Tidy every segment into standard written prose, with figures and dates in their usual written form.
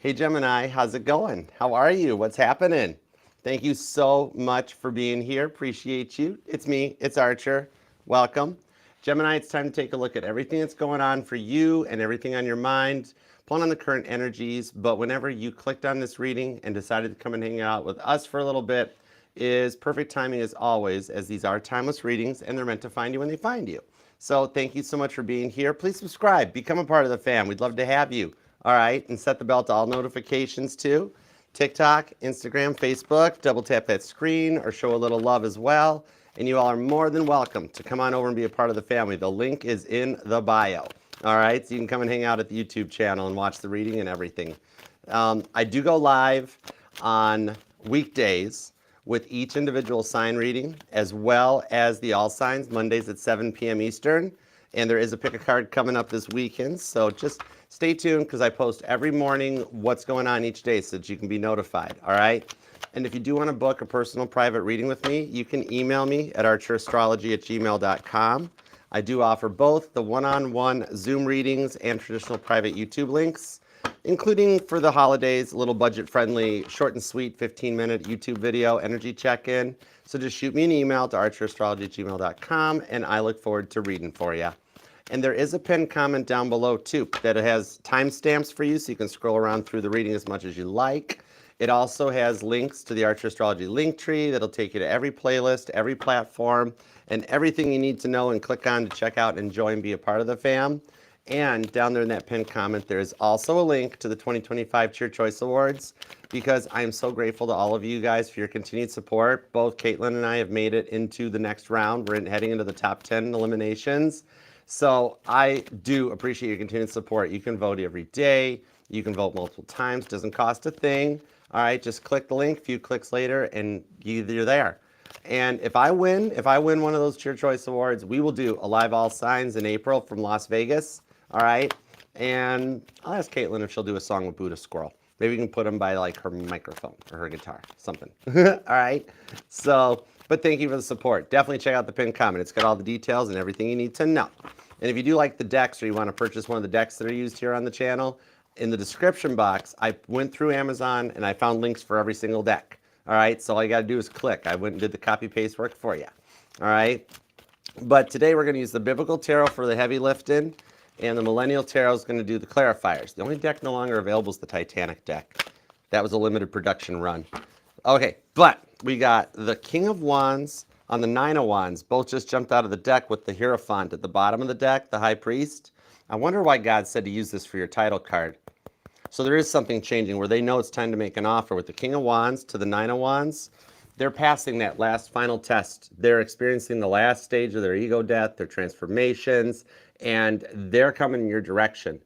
Hey Gemini, how's it going? How are you? What's happening? Thank you so much for being here. Appreciate you. It's me, it's Archer. Welcome. Gemini, it's time to take a look at everything that's going on for you and everything on your mind, pulling on the current energies. But whenever you clicked on this reading and decided to come and hang out with us for a little bit, is perfect timing as always, as these are timeless readings and they're meant to find you when they find you. So thank you so much for being here. Please subscribe, become a part of the fam. We'd love to have you. All right, and set the bell to all notifications too. TikTok, Instagram, Facebook, double tap that screen or show a little love as well. And you all are more than welcome to come on over and be a part of the family. The link is in the bio. All right, so you can come and hang out at the YouTube channel and watch the reading and everything. I do go live on weekdays with each individual sign reading, as well as the all signs, Mondays at 7 p.m. Eastern. And there is a pick a card coming up this weekend, so just stay tuned because I post every morning what's going on each day so that you can be notified, all right? And if you do want to book a personal private reading with me, you can email me at archerastrology@gmail.com. I do offer both the one-on-one Zoom readings and traditional private YouTube links, including for the holidays, a little budget-friendly, short and sweet 15-minute YouTube video energy check-in. So just shoot me an email to archerastrology@gmail.com, and I look forward to reading for you. And there is a pinned comment down below, too, that has timestamps for you, so you can scroll around through the reading as much as you like. It also has links to the Archer Astrology link tree that'll take you to every playlist, every platform, and everything you need to know and click on to check out, enjoy, and be a part of the fam. And down there in that pinned comment, there is also a link to the 2025 Cheer Choice Awards, because I am so grateful to all of you guys for your continued support. Both Caitlin and I have made it into the next round. We're heading into the top 10 eliminations. So I do appreciate your continued support. You can vote every day. You can vote multiple times. Doesn't cost a thing. All right, just click the link. A few clicks later, and you're there. And if I win one of those Cheer Choice Awards, we will do a live all signs in April from Las Vegas. All right, and I'll ask Caitlin if she'll do a song with Buddha Squirrel. Maybe we can put them by like her microphone or her guitar, something. All right. So, but thank you for the support. Definitely check out the pinned comment. It's got all the details and everything you need to know. And if you do like the decks or you want to purchase one of the decks that are used here on the channel, in the description box, I went through Amazon and I found links for every single deck. All right. So all you got to do is click. I went and did the copy paste work for you. All right. But today we're going to use the Biblical Tarot for the heavy lifting, and the Millennial Tarot is going to do the clarifiers. The only deck no longer available is the Titanic deck. That was a limited production run. Okay, but we got the King of Wands on the Nine of Wands. Both just jumped out of the deck with the Hierophant at the bottom of the deck, the High Priest. I wonder why God said to use this for your title card. So there is something changing where they know it's time to make an offer. With the King of Wands to the Nine of Wands, they're passing that last final test. They're experiencing the last stage of their ego death, their transformations, and they're coming in your direction.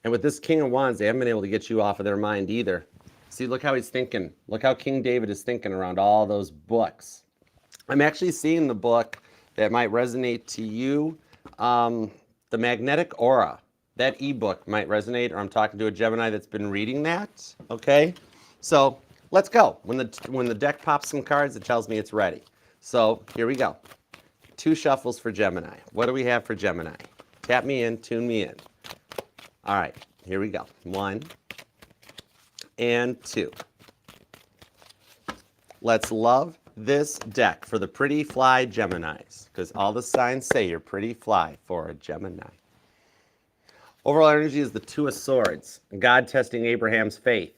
And with this King of Wands, they haven't been able to get you off of their mind either. See, look how he's thinking. Look how King David is thinking around all those books. I'm actually seeing the book that might resonate to you, The Magnetic Aura. That ebook might resonate, or I'm talking to a Gemini that's been reading that, okay? So let's go. When the deck pops some cards, it tells me it's ready. So here we go. 2 shuffles for Gemini. What do we have for Gemini? Tap me in, tune me in. All right, here we go. 1 and 2. Let's love this deck for the pretty fly Geminis, because all the signs say you're pretty fly for a Gemini. Overall energy is the 2 of Swords, God testing Abraham's faith.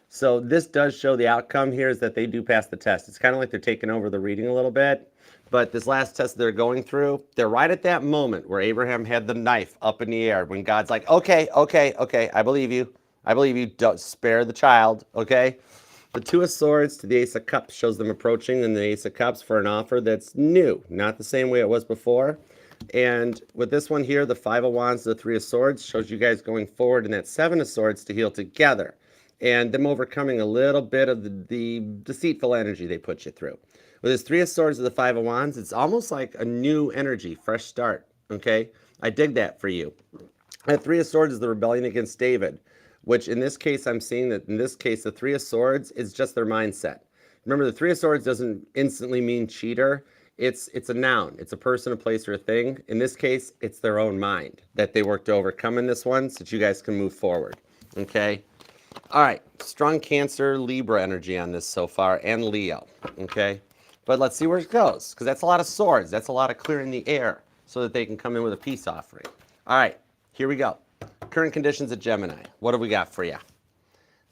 So this does show the outcome here is that they do pass the test. It's kind of like they're taking over the reading a little bit. But this last test they're going through, they're right at that moment where Abraham had the knife up in the air, when God's like, okay, I believe you. I believe you. Don't spare the child, okay? The 2 of Swords to the Ace of Cups shows them approaching in the Ace of Cups for an offer that's new, not the same way it was before. And with this one here, the 5 of Wands to the 3 of Swords shows you guys going forward in that 7 of Swords to heal together, and them overcoming a little bit of the deceitful energy they put you through. With this 3 of Swords to the 5 of Wands, it's almost like a new energy, fresh start, okay? I dig that for you. That 3 of Swords is the rebellion against David, which in this case, I'm seeing that in this case, the 3 of Swords is just their mindset. Remember, the 3 of Swords doesn't instantly mean cheater. It's a noun. It's a person, a place, or a thing. In this case, it's their own mind that they work to overcome in this one so that you guys can move forward, okay? All right, strong Cancer, Libra energy on this so far, and Leo, okay? But let's see where it goes, because that's a lot of swords. That's a lot of clearing the air so that they can come in with a peace offering. All right, here we go. Current conditions of Gemini. What have we got for you?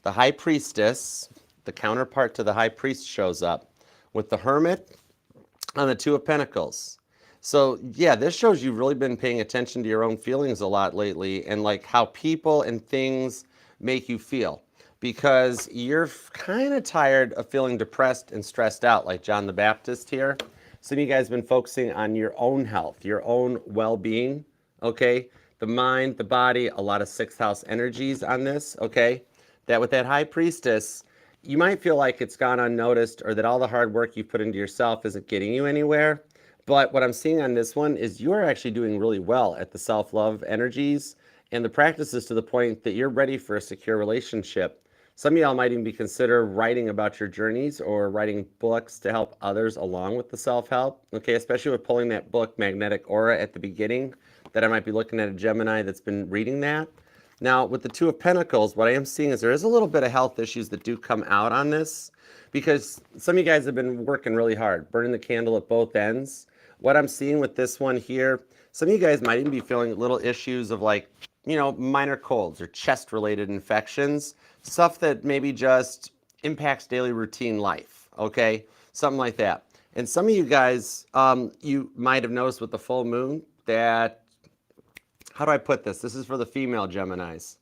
The High Priestess, the counterpart to the High Priest, shows up with the Hermit on the Two of Pentacles. So yeah, this shows you've really been paying attention to your own feelings a lot lately and like how people and things make you feel, because you're kind of tired of feeling depressed and stressed out like John the Baptist here. Some of you guys have been focusing on your own health, your own well-being, okay? The mind, the body, a lot of sixth house energies on this, okay? That with that High Priestess, you might feel like it's gone unnoticed or that all the hard work you've put into yourself isn't getting you anywhere. But what I'm seeing on this one is you are actually doing really well at the self-love energies and the practices to the point that you're ready for a secure relationship. Some of y'all might even be consider writing about your journeys or writing books to help others along with the self-help. Okay, especially with pulling that book, Magnetic Aura, at the beginning, that I might be looking at a Gemini that's been reading that. Now, with the Two of Pentacles, what I am seeing is there is a little bit of health issues that do come out on this, because some of you guys have been working really hard, burning the candle at both ends. What I'm seeing with this one here, some of you guys might even be feeling little issues of like, you know, minor colds or chest-related infections, stuff that maybe just impacts daily routine life, okay? Something like that. And some of you guys, you might have noticed with the full moon that, how do I put this? This is for the female Geminis.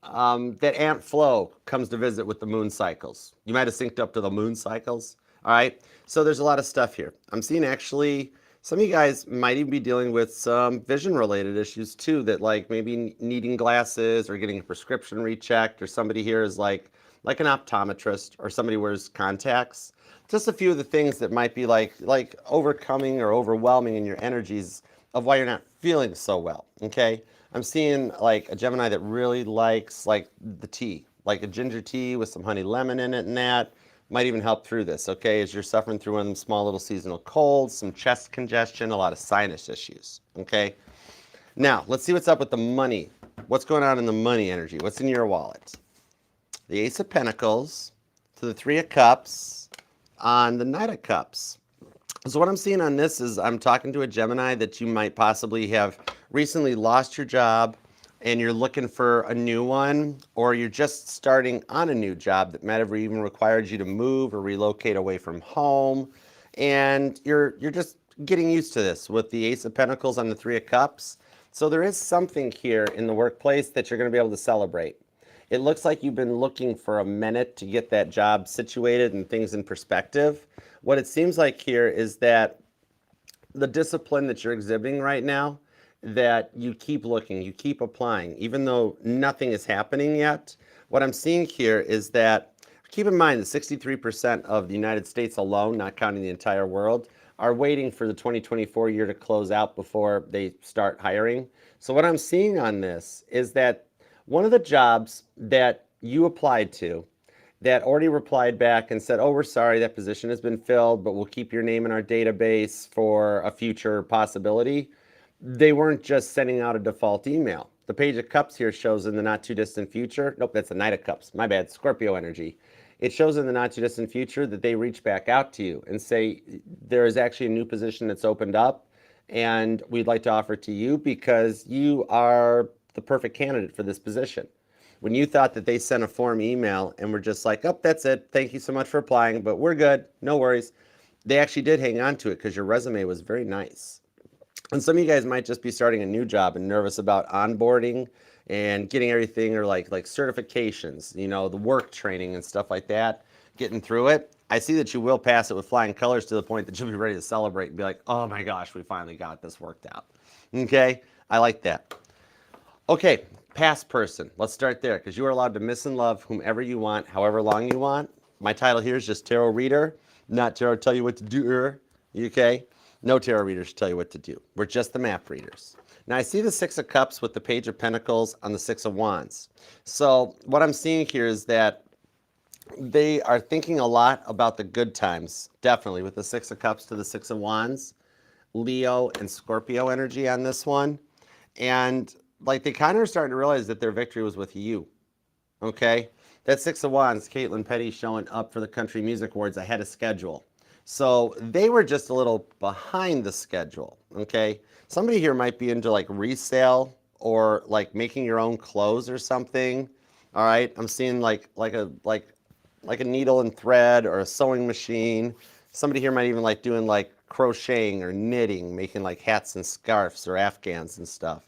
That Aunt Flo comes to visit with the moon cycles. You might have synced up to the moon cycles, all right? So there's a lot of stuff here. I'm seeing actually some of you guys might even be dealing with some vision-related issues too, that like maybe needing glasses or getting a prescription rechecked, or somebody here is like an optometrist or somebody wears contacts. Just a few of the things that might be like overcoming or overwhelming in your energies of why you're not feeling so well, okay? I'm seeing like a Gemini that really likes like the tea, like a ginger tea with some honey lemon in it, and that might even help through this, okay? As you're suffering through one of them small little seasonal colds, some chest congestion, a lot of sinus issues, okay? Now, let's see what's up with the money. What's going on in the money energy? What's in your wallet? The Ace of Pentacles to the Three of Cups on the Knight of Cups. So what I'm seeing on this is I'm talking to a Gemini that you might possibly have recently lost your job and you're looking for a new one, or you're just starting on a new job that might have even required you to move or relocate away from home, and you're just getting used to this with the Ace of Pentacles on the Three of Cups. So there is something here in the workplace that you're going to be able to celebrate. It looks like you've been looking for a minute to get that job situated and things in perspective. What it seems like here is that the discipline that you're exhibiting right now, that you keep looking, you keep applying, even though nothing is happening yet. What I'm seeing here is that, keep in mind that 63% of the United States alone, not counting the entire world, are waiting for the 2024 year to close out before they start hiring. So what I'm seeing on this is that one of the jobs that you applied to that already replied back and said, oh, we're sorry, that position has been filled, but we'll keep your name in our database for a future possibility. They weren't just sending out a default email. The Page of Cups here shows in the not too distant future. Nope, that's the Knight of Cups. My bad, Scorpio energy. It shows in the not too distant future that they reach back out to you and say, there is actually a new position that's opened up and we'd like to offer to you because you are the perfect candidate for this position. When you thought that they sent a form email and were just like, oh, that's it, thank you so much for applying, but we're good, no worries. They actually did hang on to it because your resume was very nice. And some of you guys might just be starting a new job and nervous about onboarding and getting everything, or like certifications, you know, the work training and stuff like that, getting through it. I see that you will pass it with flying colors to the point that you'll be ready to celebrate and be like, oh my gosh, we finally got this worked out. Okay, I like that. Okay, past person. Let's start there, because you are allowed to miss and love whomever you want, however long you want. My title here is just tarot reader, not tarot tell you what to do. Okay? No tarot readers should tell you what to do. We're just the map readers. Now I see the Six of Cups with the Page of Pentacles on the Six of Wands. So what I'm seeing here is that they are thinking a lot about the good times, definitely, with the Six of Cups to the Six of Wands, Leo and Scorpio energy on this one. And like they kind of are starting to realize that their victory was with you, okay? That Six of Wands, Caitlin Petty showing up for the Country Music Awards ahead of schedule. So they were just a little behind the schedule, okay? Somebody here might be into like resale or like making your own clothes or something. All right, I'm seeing like a needle and thread or a sewing machine. Somebody here might even like doing like crocheting or knitting, making like hats and scarves or afghans and stuff.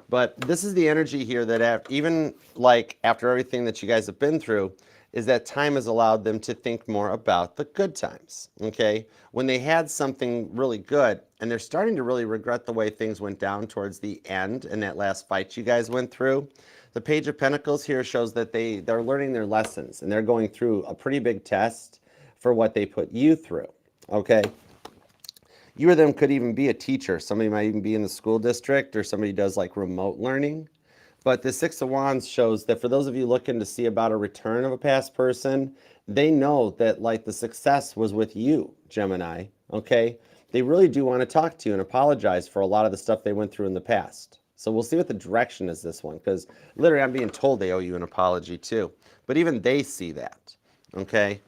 But this is the energy here that even like after everything that you guys have been through, is that time has allowed them to think more about the good times, okay? When they had something really good and they're starting to really regret the way things went down towards the end in that last fight you guys went through. The Page of Pentacles here shows that they're learning their lessons and they're going through a pretty big test for what they put you through, okay? You or them could even be a teacher. Somebody might even be in the school district, or somebody does like remote learning. But the Six of Wands shows that for those of you looking to see about a return of a past person, they know that like the success was with you, Gemini, okay? They really do want to talk to you and apologize for a lot of the stuff they went through in the past. So we'll see what the direction is this one, because literally I'm being told they owe you an apology too. But even they see that, okay?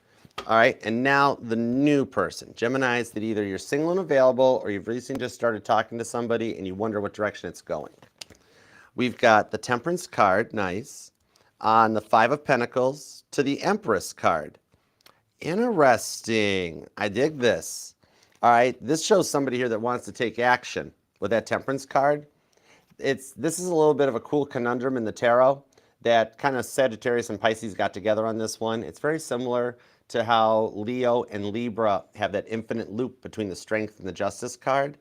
All right, and now the new person. Geminis that either you're single and available or you've recently just started talking to somebody and you wonder what direction it's going. We've got the Temperance card, nice, on the Five of Pentacles to the Empress card. Interesting. I dig this. All right, this shows somebody here that wants to take action with that Temperance card. This is a little bit of a cool conundrum in the tarot that kind of Sagittarius and Pisces got together on this one. It's very similar to how Leo and Libra have that infinite loop between the Strength and the Justice card.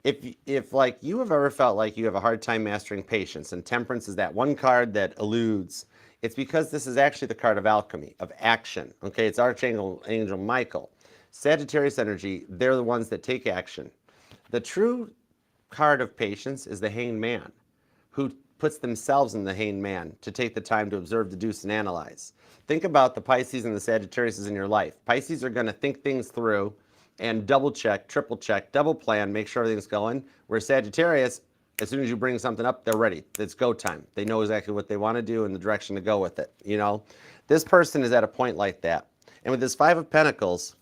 If like you have ever felt like you have a hard time mastering patience, and Temperance is that one card that eludes, it's because this is actually the card of alchemy, of action. Okay, it's Archangel Michael. Sagittarius energy, they're the ones that take action. The true card of patience is the Hanged Man, who puts themselves in the Hanged Man to take the time to observe, deduce, and analyze. Think about the Pisces and the Sagittarius in your life. Pisces are going to think things through and double check, triple check, double plan, make sure everything's going. Where Sagittarius, as soon as you bring something up, they're ready. It's go time. They know exactly what they want to do and the direction to go with it. You know, this person is at a point like that. And with this Five of Pentacles,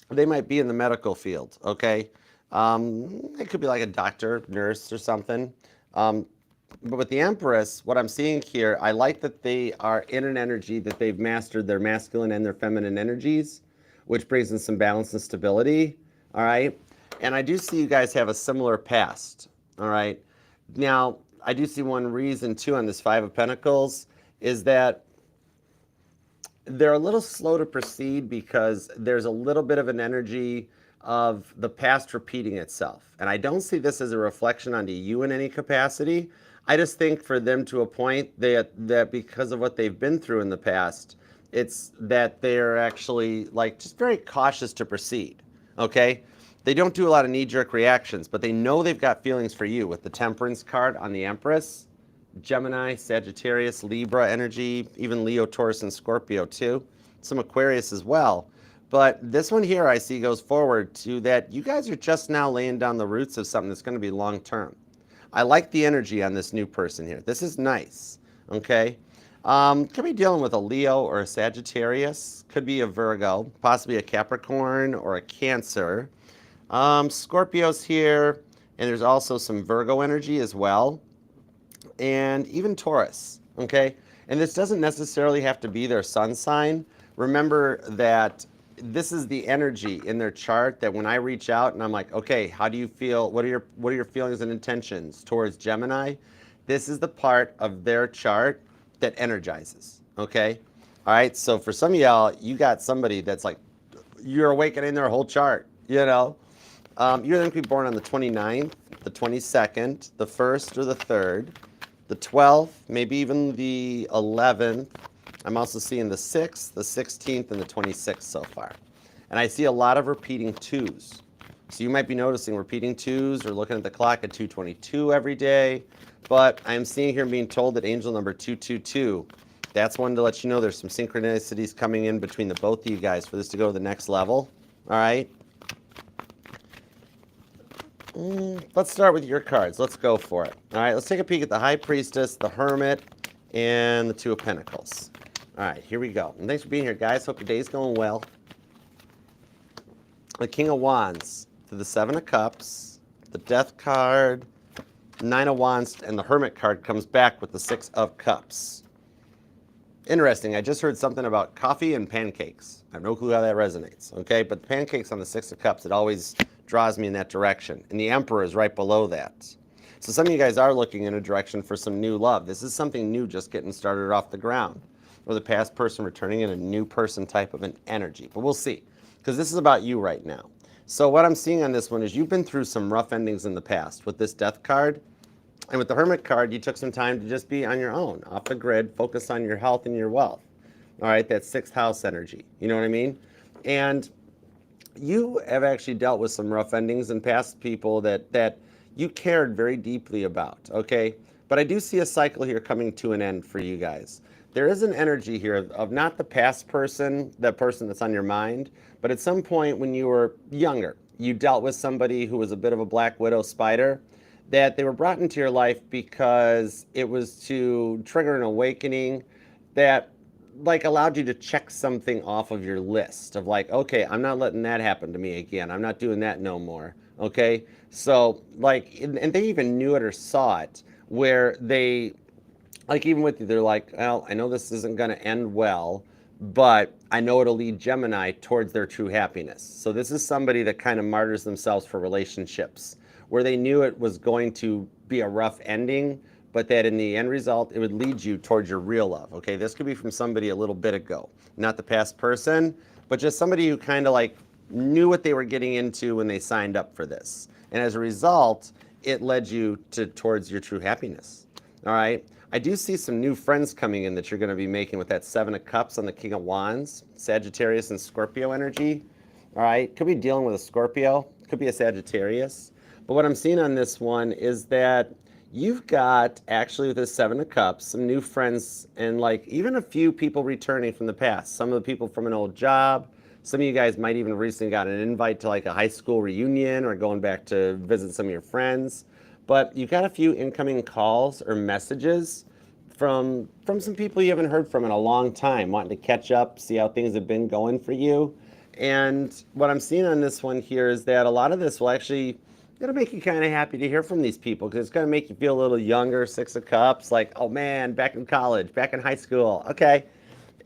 they might be in the medical field, okay? It could be like a doctor, nurse, or something. But with the Empress, what I'm seeing here, I like that they are in an energy that they've mastered their masculine and their feminine energies, which brings in some balance and stability, all right? And I do see you guys have a similar past, all right? Now, I do see one reason, too, on this Five of Pentacles is that they're a little slow to proceed because there's a little bit of an energy of the past repeating itself. And I don't see this as a reflection onto you in any capacity. I just think for them to a point that because of what they've been through in the past, it's that they're actually like just very cautious to proceed, okay? They don't do a lot of knee-jerk reactions, but they know they've got feelings for you with the Temperance card on the Empress, Gemini, Sagittarius, Libra energy, even Leo, Taurus, and Scorpio too. Some Aquarius as well. But this one here I see goes forward to that you guys are just now laying down the roots of something that's going to be long-term. I like the energy on this new person here. This is nice, okay? Could be dealing with a Leo or a Sagittarius. Could be a Virgo, possibly a Capricorn or a Cancer. Scorpio's here, and there's also some Virgo energy as well. And even Taurus, okay? And this doesn't necessarily have to be their sun sign. Remember that this is the energy in their chart that when I reach out and I'm like, okay, how do you feel? What are your feelings and intentions towards Gemini? This is the part of their chart that energizes, okay? All right, so for some of y'all, you got somebody that's like, you're awakening their whole chart, you know? You're going to be born on the 29th, the 22nd, the 1st or the 3rd, the 12th, maybe even the 11th. I'm also seeing the 6th, the 16th, and the 26th so far. And I see a lot of repeating 2s. So you might be noticing repeating 2s or looking at the clock at 2:22 every day. But I'm seeing here being told that angel number 222, that's one to let you know there's some synchronicities coming in between the both of you guys for this to go to the next level. All right? Let's start with your cards. Let's go for it. All right, let's take a peek at the High Priestess, the Hermit, and the Two of Pentacles. All right, here we go. And thanks for being here, guys. Hope your day's going well. The King of Wands to the Seven of Cups, the Death card, Nine of Wands, and the Hermit card comes back with the Six of Cups. Interesting. I just heard something about coffee and pancakes. I have no clue how that resonates, okay? But the pancakes on the Six of Cups, it always draws me in that direction. And the Emperor is right below that. So some of you guys are looking in a direction for some new love. This is something new just getting started off the ground. Or the past person returning in a new person type of an energy. But we'll see. Because this is about you right now. So what I'm seeing on this one is you've been through some rough endings in the past with this Death card. And with the Hermit card, you took some time to just be on your own, off the grid, focus on your health and your wealth. All right, that's sixth house energy. You know what I mean? And you have actually dealt with some rough endings and past people that you cared very deeply about, okay? But I do see a cycle here coming to an end for you guys. There is an energy here of not the past person, that person that's on your mind, but at some point when you were younger, you dealt with somebody who was a bit of a black widow spider, that they were brought into your life because it was to trigger an awakening that like allowed you to check something off of your list of like, okay, I'm not letting that happen to me again. I'm not doing that no more. Okay. So like, and they even knew it or saw it where they, like even with you, they're like, well, I know this isn't going to end well, but I know it'll lead Gemini towards their true happiness. So this is somebody that kind of martyrs themselves for relationships, where they knew it was going to be a rough ending, but that in the end result, it would lead you towards your real love, okay? This could be from somebody a little bit ago, not the past person, but just somebody who kind of like knew what they were getting into when they signed up for this. And as a result, it led you towards your true happiness, all right? I do see some new friends coming in that you're gonna be making with that Seven of Cups on the King of Wands, Sagittarius and Scorpio energy, all right? Could be dealing with a Scorpio, could be a Sagittarius. But what I'm seeing on this one is that you've got, actually with the Seven of Cups, some new friends and like even a few people returning from the past. Some of the people from an old job. Some of you guys might even recently got an invite to like a high school reunion or going back to visit some of your friends. But you've got a few incoming calls or messages from some people you haven't heard from in a long time, wanting to catch up, see how things have been going for you. And what I'm seeing on this one here is that a lot of this will actually, it'll make you kind of happy to hear from these people because it's going to make you feel a little younger, Six of Cups, like, oh man, back in college, back in high school, okay.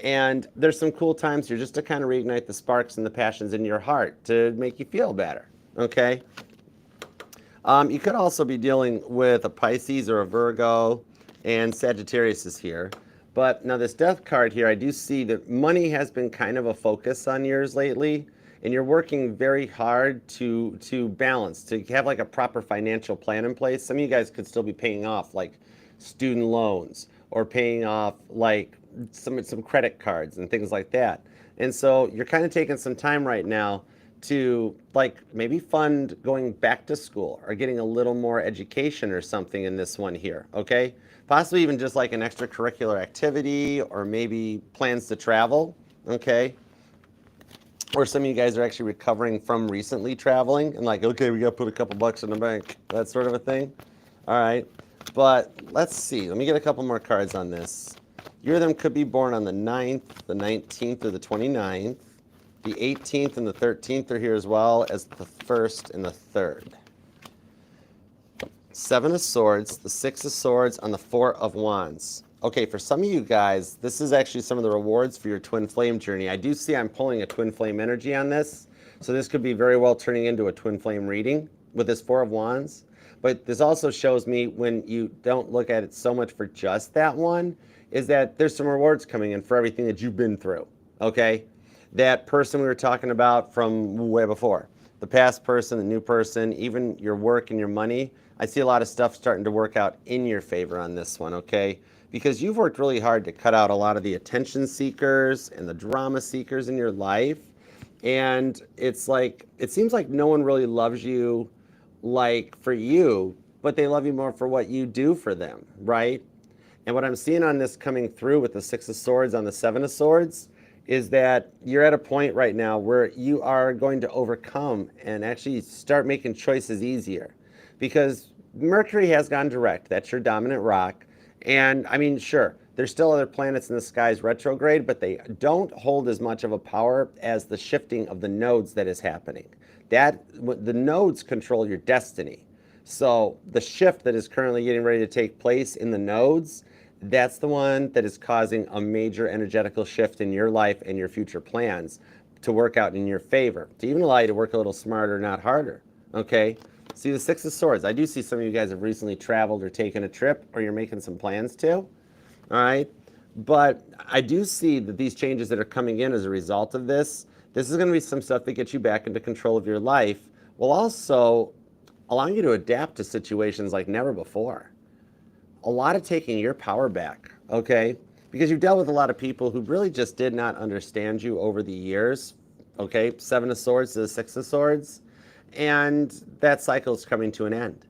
And there's some cool times here just to kind of reignite the sparks and the passions in your heart to make you feel better, okay. You could also be dealing with a Pisces or a Virgo, and Sagittarius is here. But now this Death card here, I do see that money has been kind of a focus on yours lately. And you're working very hard to balance, to have like a proper financial plan in place. Some of you guys could still be paying off like student loans or paying off like some credit cards and things like that. And so you're kind of taking some time right now to like maybe fund going back to school or getting a little more education or something in this one here, okay? Possibly even just like an extracurricular activity or maybe plans to travel, okay? Or some of you guys are actually recovering from recently traveling and like, okay, we got to put a couple bucks in the bank, that sort of a thing. All right, but let's see. Let me get a couple more cards on this. You or them could be born on the 9th, the 19th, or the 29th. The 18th and the 13th are here as well as the 1st and the 3rd. Seven of Swords, the Six of Swords on the Four of Wands. Okay, for some of you guys, this is actually some of the rewards for your twin flame journey. I do see I'm pulling a twin flame energy on this. So this could be very well turning into a twin flame reading with this Four of Wands. But this also shows me when you don't look at it so much for just that one, is that there's some rewards coming in for everything that you've been through, okay? That person we were talking about from way before, the past person, the new person, even your work and your money, I see a lot of stuff starting to work out in your favor on this one, okay? Because you've worked really hard to cut out a lot of the attention seekers and the drama seekers in your life. And it's like, it seems like no one really loves you like for you, but they love you more for what you do for them, right? And what I'm seeing on this coming through with the Six of Swords on the Seven of Swords is that you're at a point right now where you are going to overcome and actually start making choices easier. Because Mercury has gone direct. That's your dominant rock. And I mean, sure, There's still other planets in the skies retrograde, but they don't hold as much of a power as the shifting of the nodes that is happening. The nodes control your destiny. So the shift that is currently getting ready to take place in the nodes, that's the one that is causing a major energetical shift in your life and your future plans to work out in your favor, to even allow you to work a little smarter, not harder. Okay? See the Six of Swords. I do see some of you guys have recently traveled or taken a trip, or you're making some plans to. All right, but I do see that these changes that are coming in as a result of this is going to be some stuff that gets you back into control of your life, while also allowing you to adapt to situations like never before. A lot of taking your power back, okay? Because you've dealt with a lot of people who really just did not understand you over the years, okay? Seven of Swords to the Six of Swords, and that cycle is coming to an end.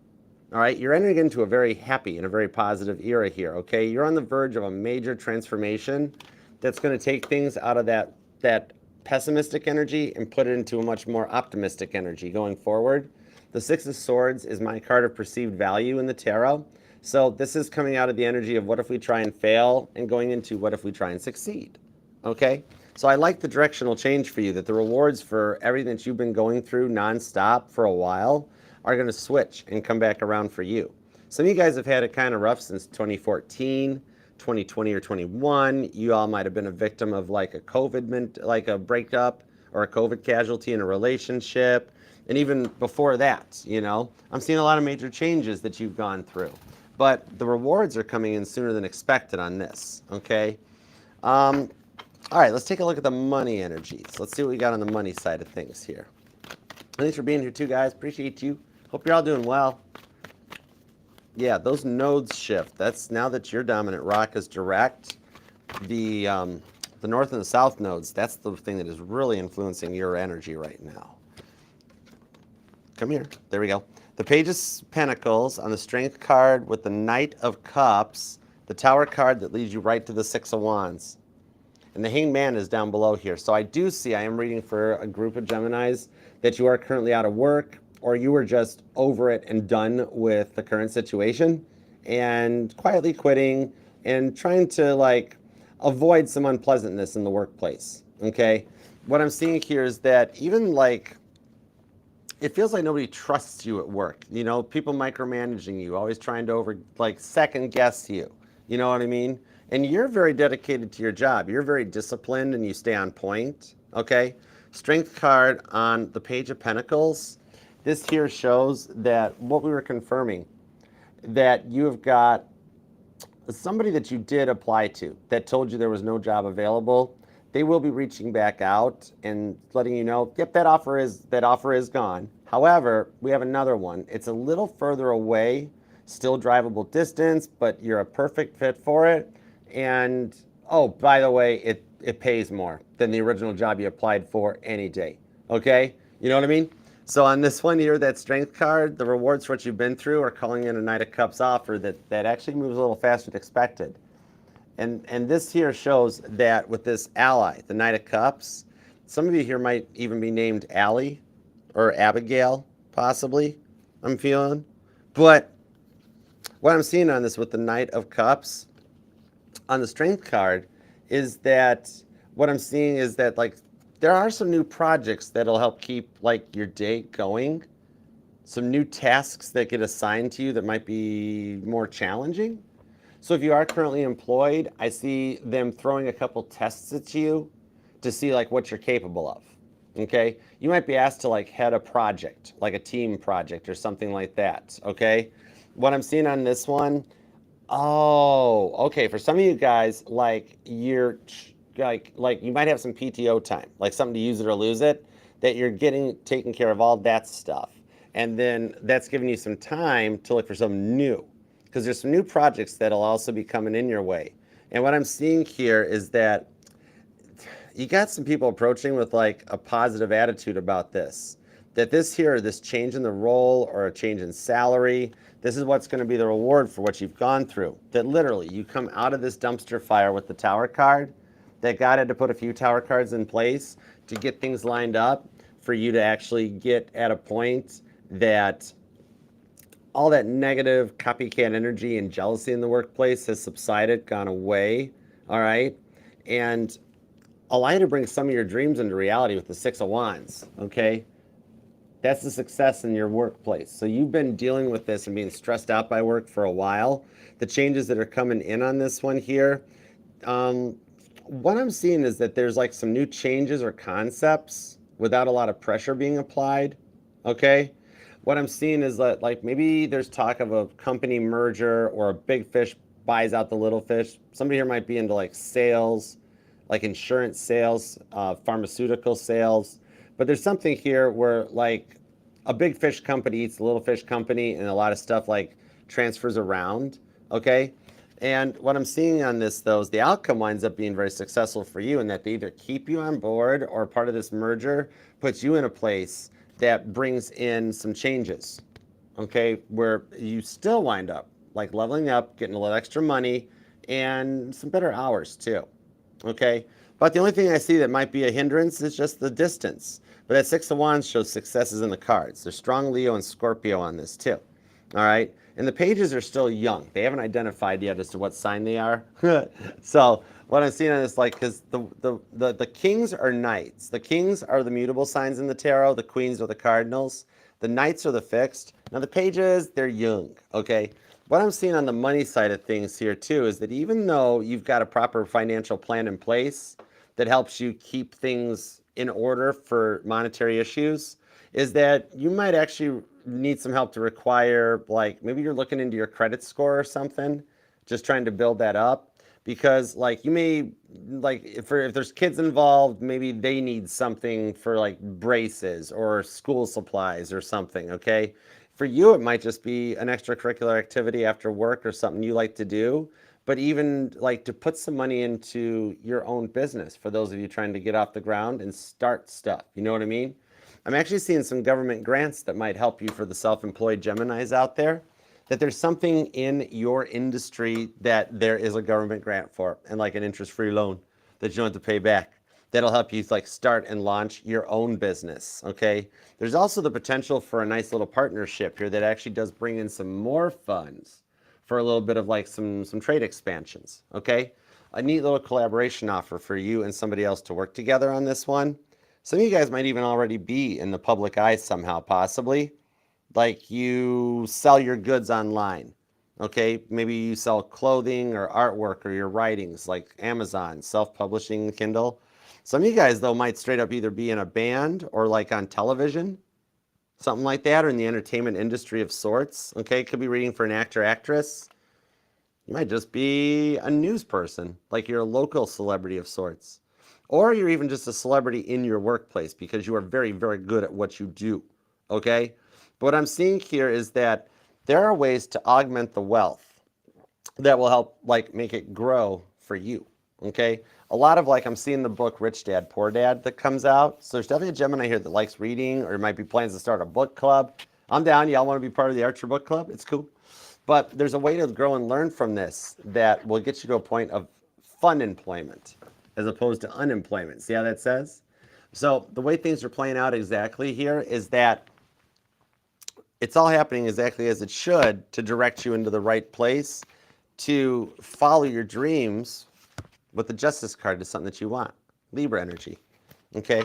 All right, you're entering into a very happy and a very positive era here, okay? You're on the verge of a major transformation that's going to take things out of that pessimistic energy and put it into a much more optimistic energy going forward. The Six of Swords is my card of perceived value in the tarot. So this is coming out of the energy of what if we try and fail and going into what if we try and succeed, okay? So I like the directional change for you, that the rewards for everything that you've been going through nonstop for a while are going to switch and come back around for you. Some of you guys have had it kind of rough since 2014, 2020 or 21. You all might have been a victim of like a a breakup or a COVID casualty in a relationship. And even before that, you know, I'm seeing a lot of major changes that you've gone through. But the rewards are coming in sooner than expected on this, okay? All right, let's take a look at the money energies. Let's see what we got on the money side of things here. Thanks for being here too, guys. Appreciate you. Hope you're all doing well. Yeah, those nodes shift. That's now that your dominant rock is direct. The north and the south nodes, that's the thing that is really influencing your energy right now. Come here. There we go. The Page of Pentacles on the Strength card with the Knight of Cups, the Tower card that leads you right to the Six of Wands. And the Hanged Man is down below here. So I do see, I am reading for a group of Geminis that you are currently out of work, or you were just over it and done with the current situation and quietly quitting and trying to like avoid some unpleasantness in the workplace, okay? What I'm seeing here is that even like, it feels like nobody trusts you at work. You know, people micromanaging you, always trying to second guess you. You know what I mean? And you're very dedicated to your job. You're very disciplined and you stay on point, okay? Strength card on the Page of Pentacles. This here shows that what we were confirming, that you have got somebody that you did apply to that told you there was no job available. They will be reaching back out and letting you know, yep, that offer is gone. However, we have another one. It's a little further away, still drivable distance, but you're a perfect fit for it. And, oh, by the way, it pays more than the original job you applied for any day, okay? You know what I mean? So on this one here, that Strength card, the rewards for what you've been through are calling in a Knight of Cups offer that actually moves a little faster than expected. And this here shows that with this ally, the Knight of Cups, some of you here might even be named Allie or Abigail, possibly, I'm feeling. But what I'm seeing on this with the Knight of Cups, on the Strength card, is that what I'm seeing is that like there are some new projects that'll help keep like your day going. Some new tasks that get assigned to you that might be more challenging. So if you are currently employed, I see them throwing a couple tests at you to see like what you're capable of, okay? You might be asked to like head a project, like a team project or something like that, okay? What I'm seeing on this one, oh, okay, for some of you guys, like you're like you might have some PTO time, like something to use it or lose it, that you're getting taken care of all that stuff. And then that's giving you some time to look for something new, because there's some new projects that'll also be coming in your way. And what I'm seeing here is that you got some people approaching with like a positive attitude about this, that this change in the role or a change in salary, this is what's going to be the reward for what you've gone through. That literally you come out of this dumpster fire with the Tower card, that God had to put a few Tower cards in place to get things lined up for you to actually get at a point that all that negative copycat energy and jealousy in the workplace has subsided, gone away, all right? And allow you to bring some of your dreams into reality with the Six of Wands, okay? That's the success in your workplace. So you've been dealing with this and being stressed out by work for a while. The changes that are coming in on this one here, what I'm seeing is that there's like some new changes or concepts without a lot of pressure being applied, okay? What I'm seeing is that like maybe there's talk of a company merger or a big fish buys out the little fish. Somebody here might be into like sales, like insurance sales, pharmaceutical sales. But there's something here where like a big fish company eats a little fish company and a lot of stuff like transfers around, okay? And what I'm seeing on this, though, is the outcome winds up being very successful for you in that they either keep you on board or part of this merger puts you in a place that brings in some changes, okay, where you still wind up like leveling up, getting a little extra money, and some better hours, too, okay? But the only thing I see that might be a hindrance is just the distance. But that Six of Wands shows successes in the cards. There's strong Leo and Scorpio on this, too, all right? And the pages are still young. They haven't identified yet as to what sign they are. So what I'm seeing on this, like, because the kings are knights. The kings are the mutable signs in the tarot. The queens are the cardinals. The knights are the fixed. Now the pages, they're young, okay? What I'm seeing on the money side of things here, too, is that even though you've got a proper financial plan in place that helps you keep things in order for monetary issues, is that you might actually need some help to require, like maybe you're looking into your credit score or something, just trying to build that up, because like you may, like if there's kids involved, maybe they need something for like braces or school supplies or something, okay? For you, it might just be an extracurricular activity after work or something you like to do, but even like to put some money into your own business for those of you trying to get off the ground and start stuff, you know what I mean? I'm actually seeing some government grants that might help you for the self-employed Geminis out there, that there's something in your industry that there is a government grant for and like an interest-free loan that you don't have to pay back. That'll help you like start and launch your own business, okay? There's also the potential for a nice little partnership here that actually does bring in some more funds for a little bit of like some trade expansions, okay? A neat little collaboration offer for you and somebody else to work together on this one. Some of you guys might even already be in the public eye somehow, possibly. Like you sell your goods online, okay? Maybe you sell clothing or artwork or your writings, like Amazon, self-publishing, Kindle. Some of you guys, though, might straight up either be in a band or like on television, something like that, or in the entertainment industry of sorts, okay? Could be reading for an actor, actress. You might just be a news person, like you're a local celebrity of sorts. Or you're even just a celebrity in your workplace because you are very, very good at what you do, okay? But what I'm seeing here is that there are ways to augment the wealth that will help like make it grow for you, okay? A lot of like, I'm seeing the book Rich Dad, Poor Dad that comes out. So there's definitely a Gemini here that likes reading or might be plans to start a book club. I'm down. Y'all want to be part of the Archer Book Club? It's cool. But there's a way to grow and learn from this that will get you to a point of fun employment as opposed to unemployment. See how that says? So the way things are playing out exactly here is that it's all happening exactly as it should to direct you into the right place to follow your dreams with the Justice card to something that you want. Libra energy. Okay?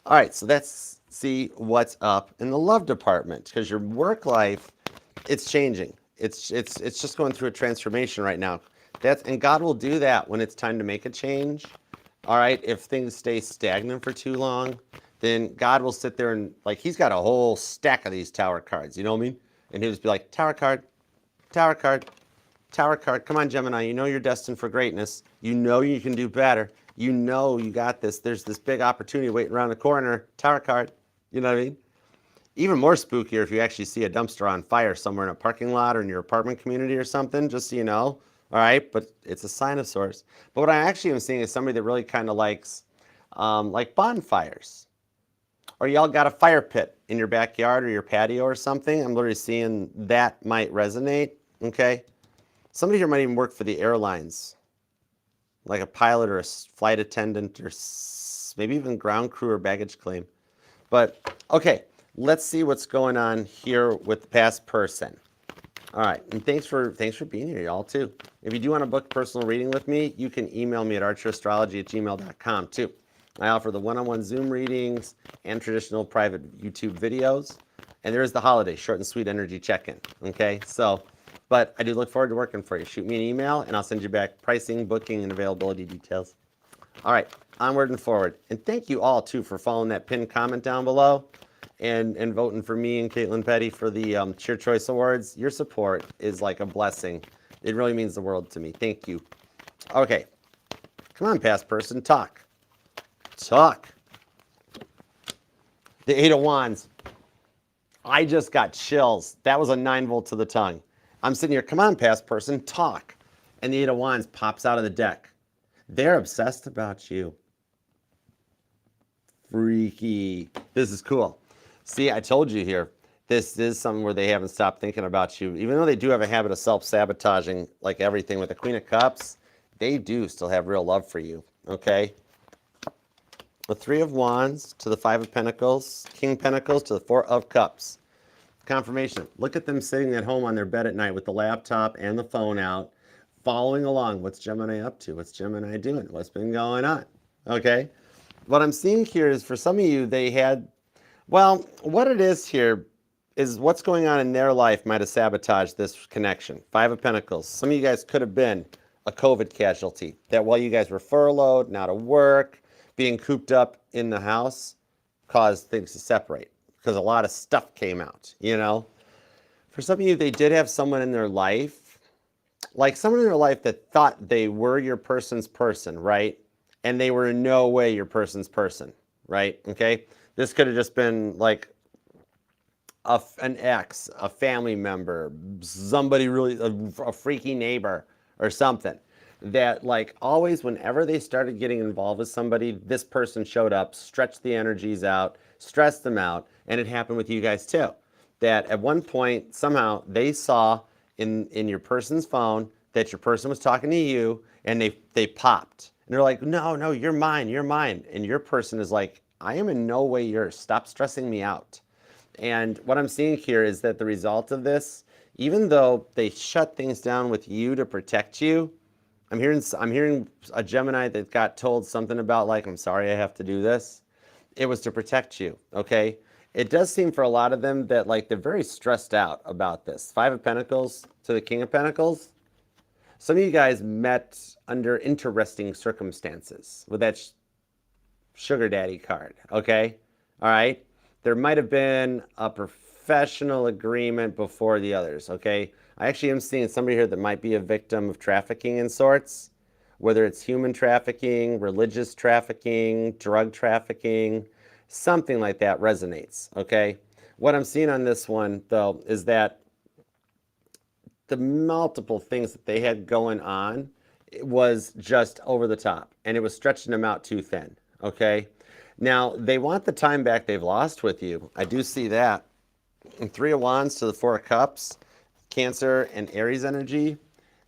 All right, so let's see what's up in the love department because your work life, it's changing. It's just going through a transformation right now. And God will do that when it's time to make a change. All right, if things stay stagnant for too long, then God will sit there and, like, he's got a whole stack of these tower cards, you know what I mean? And he'll just be like, tower card, tower card, tower card. Come on, Gemini, you know you're destined for greatness. You know you can do better. You know you got this. There's this big opportunity waiting around the corner. Tower card, you know what I mean? Even more spookier if you actually see a dumpster on fire somewhere in a parking lot or in your apartment community or something, just so you know. All right, but it's a sign of sorts. But what I actually am seeing is somebody that really kind of likes like bonfires. Or y'all got a fire pit in your backyard or your patio or something. I'm literally seeing that might resonate, okay? Somebody here might even work for the airlines, like a pilot or a flight attendant or maybe even ground crew or baggage claim. But, okay, let's see what's going on here with the past person. All right, and thanks for being here, y'all, too. If you do want to book personal reading with me, you can email me at archerastrology@gmail.com, too. I offer the one-on-one Zoom readings and traditional private YouTube videos. And there is the holiday, short and sweet energy check-in, okay? So, but I do look forward to working for you. Shoot me an email, and I'll send you back pricing, booking, and availability details. All right, onward and forward. And thank you all, too, for following that pinned comment down below and voting for me and Caitlin Petty for the Cheer Choice Awards. Your support is like a blessing. It really means the world to me. Thank you. Okay, come on, past person, talk. Talk. The Eight of Wands. I just got chills. That was a 9-volt to the tongue. I'm sitting here, come on, past person, talk. And the Eight of Wands pops out of the deck. They're obsessed about you. Freaky. This is cool. See, I told you here, this is something where they haven't stopped thinking about you. Even though they do have a habit of self-sabotaging, like everything with the Queen of Cups, they do still have real love for you, okay? The Three of Wands to the Five of Pentacles, King of Pentacles to the Four of Cups. Confirmation. Look at them sitting at home on their bed at night with the laptop and the phone out, following along. What's Gemini up to? What's Gemini doing? What's been going on? Okay? What I'm seeing here is for some of you, they had, well, what it is here is what's going on in their life might have sabotaged this connection. Five of Pentacles. Some of you guys could have been a COVID casualty. That while you guys were furloughed, not at work, being cooped up in the house, caused things to separate because a lot of stuff came out, you know? For some of you, they did have someone in their life, like someone in their life that thought they were your person's person, right? And they were in no way your person's person, right? Okay? This could have just been like an ex, a family member, somebody really, a freaky neighbor or something. That like always whenever they started getting involved with somebody, this person showed up, stretched the energies out, stressed them out, and it happened with you guys too. That at one point, somehow they saw in your person's phone that your person was talking to you and they popped. And they're like, no, you're mine, you're mine. And your person is like, I am in no way yours. Stop stressing me out. And what I'm seeing here is that the result of this, even though they shut things down with you to protect you, I'm hearing a Gemini that got told something about like, I'm sorry I have to do this. It was to protect you, okay? It does seem for a lot of them that like they're very stressed out about this. Five of Pentacles to the King of Pentacles. Some of you guys met under interesting circumstances with that sugar daddy card, okay? All right? There might have been a professional agreement before the others, okay? I actually am seeing somebody here that might be a victim of trafficking in sorts, whether it's human trafficking, religious trafficking, drug trafficking, something like that resonates, okay? What I'm seeing on this one, though, is that the multiple things that they had going on, it was just over the top, and it was stretching them out too thin, okay? Now, they want the time back they've lost with you. I do see that. And Three of Wands to the Four of Cups, Cancer and Aries energy,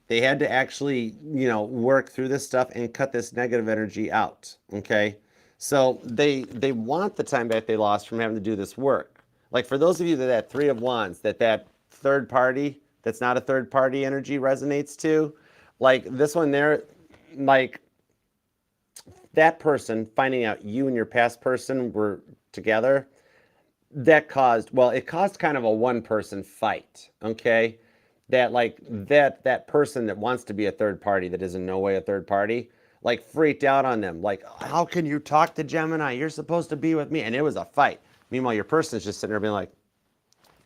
they had to actually, work through this stuff and cut this negative energy out, okay? So they want the time back they lost from having to do this work. Like for those of you that Three of Wands, that third party, that's not a third party energy resonates to, like this one there, like that person finding out you and your past person were together, that caused, well, it caused kind of a one-person fight, okay? That like that person that wants to be a third party that is in no way a third party, like freaked out on them. Like, how can you talk to Gemini? You're supposed to be with me. And it was a fight. Meanwhile, your person is just sitting there being like,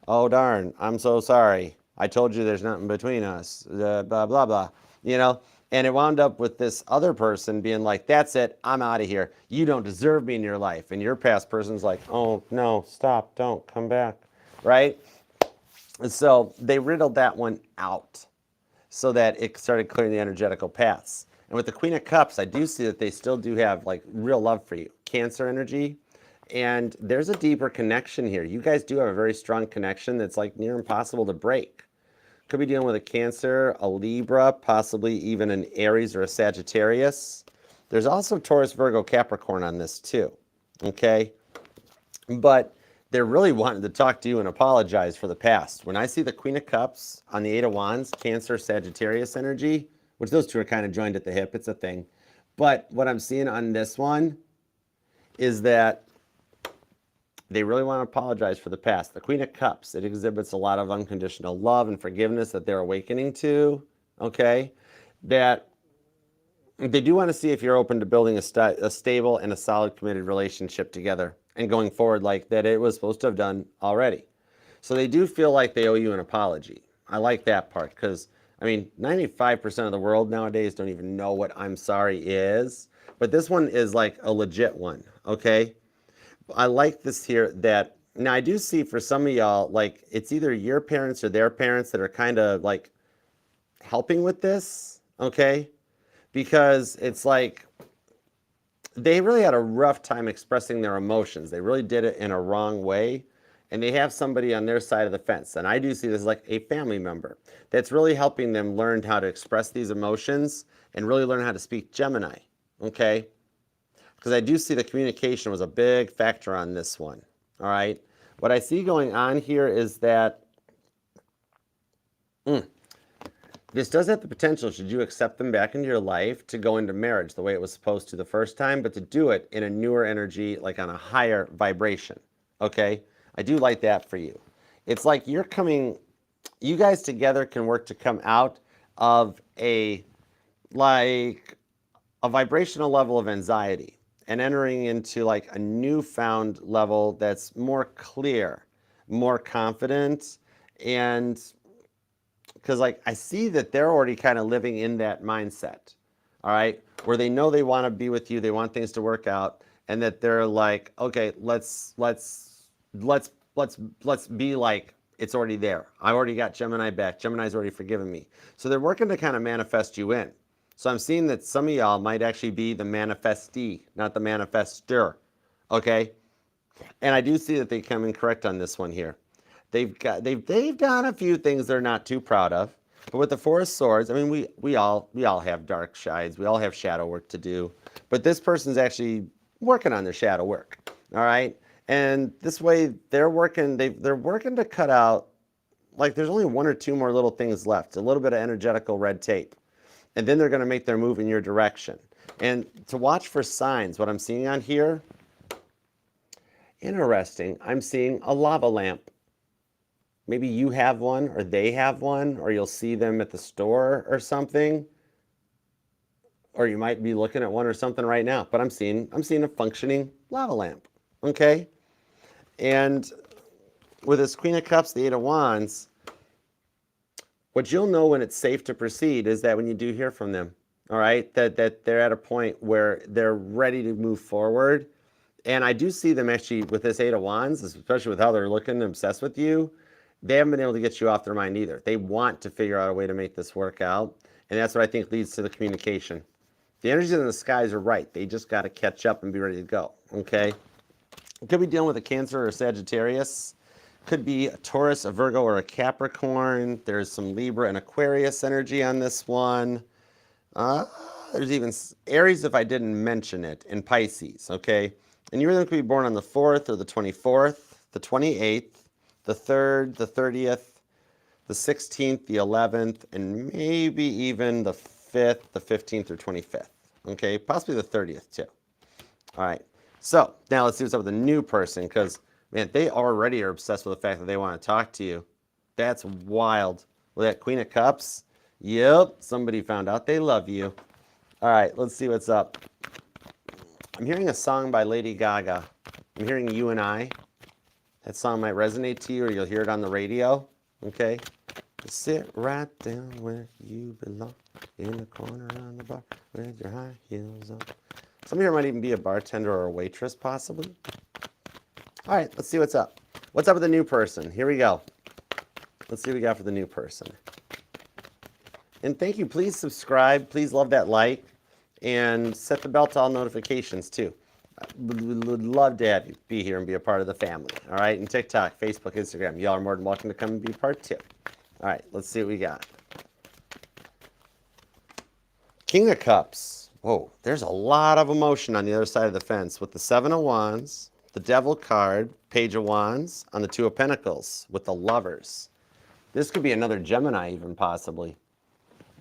oh, darn, I'm so sorry. I told you there's nothing between us, blah, blah, blah, And it wound up with this other person being like, that's it, I'm out of here. You don't deserve me in your life. And your past person's like, oh, no, stop, don't, come back, right? And so they riddled that one out so that it started clearing the energetical paths. And with the Queen of Cups, I do see that they still do have like real love for you. Cancer energy. And there's a deeper connection here. You guys do have a very strong connection that's like near impossible to break. Could be dealing with a Cancer, a Libra, possibly even an Aries or a Sagittarius. There's also Taurus, Virgo, Capricorn on this too, okay? But they're really wanting to talk to you and apologize for the past. When I see the Queen of Cups on the Eight of Wands, Cancer, Sagittarius energy, which those two are kind of joined at the hip, it's a thing. But what I'm seeing on this one is that they really want to apologize for the past. The Queen of Cups, it exhibits a lot of unconditional love and forgiveness that they're awakening to, okay? That they do want to see if you're open to building a stable and a solid committed relationship together and going forward like that it was supposed to have done already. So they do feel like they owe you an apology. I like that part because, I mean, 95% of the world nowadays don't even know what I'm sorry is. But this one is like a legit one, okay? I like this here that, now I do see for some of y'all, like it's either your parents or their parents that are kind of like helping with this, okay? Because it's like they really had a rough time expressing their emotions. They really did it in a wrong way. And they have somebody on their side of the fence. And I do see this as like a family member that's really helping them learn how to express these emotions and really learn how to speak Gemini, okay? Because I do see the communication was a big factor on this one, all right? What I see going on here is that this does have the potential, should you accept them back into your life, to go into marriage the way it was supposed to the first time, but to do it in a newer energy, like on a higher vibration, okay? I do like that for you. It's like you're coming, you guys together can work to come out of a vibrational level of anxiety and entering into like a newfound level that's more clear, more confident, and because like I see that they're already kind of living in that mindset, all right, where they know they want to be with you, they want things to work out, and that they're like, okay, let's be like it's already there. I already got Gemini back. Gemini's already forgiven me. So they're working to kind of manifest you in. So I'm seeing that some of y'all might actually be the manifestee, not the manifester, okay? And I do see that they come in correct on this one here. They've done a few things they're not too proud of. But with the Four of Swords, I mean, we all have dark sides. We all have shadow work to do. But this person's actually working on their shadow work, all right? And this way, they're working to cut out, like there's only one or two more little things left, a little bit of energetical red tape. And then they're going to make their move in your direction. And to watch for signs, what I'm seeing on here, interesting, I'm seeing a lava lamp. Maybe you have one, or they have one, or you'll see them at the store or something. Or you might be looking at one or something right now. But I'm seeing a functioning lava lamp, okay? And with this Queen of Cups, the Eight of Wands, what you'll know when it's safe to proceed is that when you do hear from them, all right, that they're at a point where they're ready to move forward. And I do see them actually with this Eight of Wands, especially with how they're looking and obsessed with you, they haven't been able to get you off their mind either. They want to figure out a way to make this work out. And that's what I think leads to the communication. The energies in the skies are right. They just got to catch up and be ready to go, okay? It could be dealing with a Cancer or a Sagittarius. Could be a Taurus, a Virgo, or a Capricorn. There's some Libra and Aquarius energy on this one. There's even Aries if I didn't mention it, and Pisces, okay? And you either could be born on the 4th or the 24th, the 28th, the 3rd, the 30th, the 16th, the 11th, and maybe even the 5th, the 15th, or 25th, okay? Possibly the 30th too. All right, so now let's see what's up with the new person, because man, they already are obsessed with the fact that they want to talk to you. That's wild. With that Queen of Cups, yep, somebody found out they love you. All right, let's see what's up. I'm hearing a song by Lady Gaga. I'm hearing You and I. That song might resonate to you, or you'll hear it on the radio, okay? Sit right down where you belong, in the corner on the bar with your high heels on. Some of you might even be a bartender or a waitress, possibly. All right, let's see what's up. What's up with the new person? Here we go. Let's see what we got for the new person. And thank you. Please subscribe. Please love that like. And set the bell to all notifications, too. Would love to have you be here and be a part of the family. All right, and TikTok, Facebook, Instagram. Y'all are more than welcome to come and be a part, too. All right, let's see what we got. King of Cups. Whoa, there's a lot of emotion on the other side of the fence with the Seven of Wands, the Devil card, Page of Wands, on the Two of Pentacles with the Lovers. This could be another Gemini even possibly.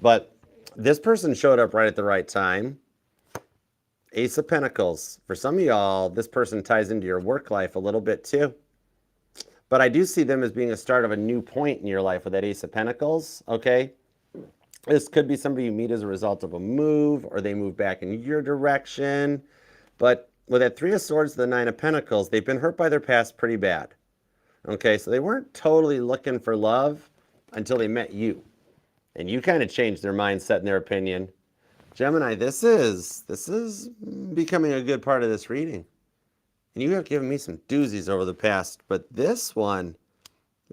But this person showed up right at the right time. Ace of Pentacles. For some of y'all, this person ties into your work life a little bit too. But I do see them as being a start of a new point in your life with that Ace of Pentacles, okay? This could be somebody you meet as a result of a move, or they move back in your direction. But with that Three of Swords to the Nine of Pentacles, they've been hurt by their past pretty bad. Okay, so they weren't totally looking for love until they met you. And you kind of changed their mindset and their opinion. Gemini, this is becoming a good part of this reading. And you have given me some doozies over the past, but this one,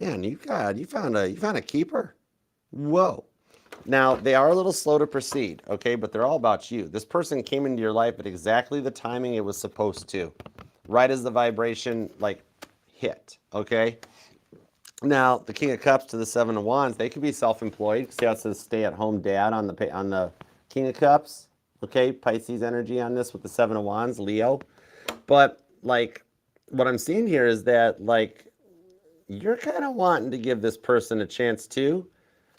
man, you found a keeper. Whoa. Now, they are a little slow to proceed, okay, but they're all about you. This person came into your life at exactly the timing it was supposed to, right as the vibration, like, hit, okay? Now, the King of Cups to the Seven of Wands, they could be self-employed. See how it says stay-at-home dad on the King of Cups, okay? Pisces energy on this with the Seven of Wands, Leo. But, like, what I'm seeing here is that, like, you're kind of wanting to give this person a chance too,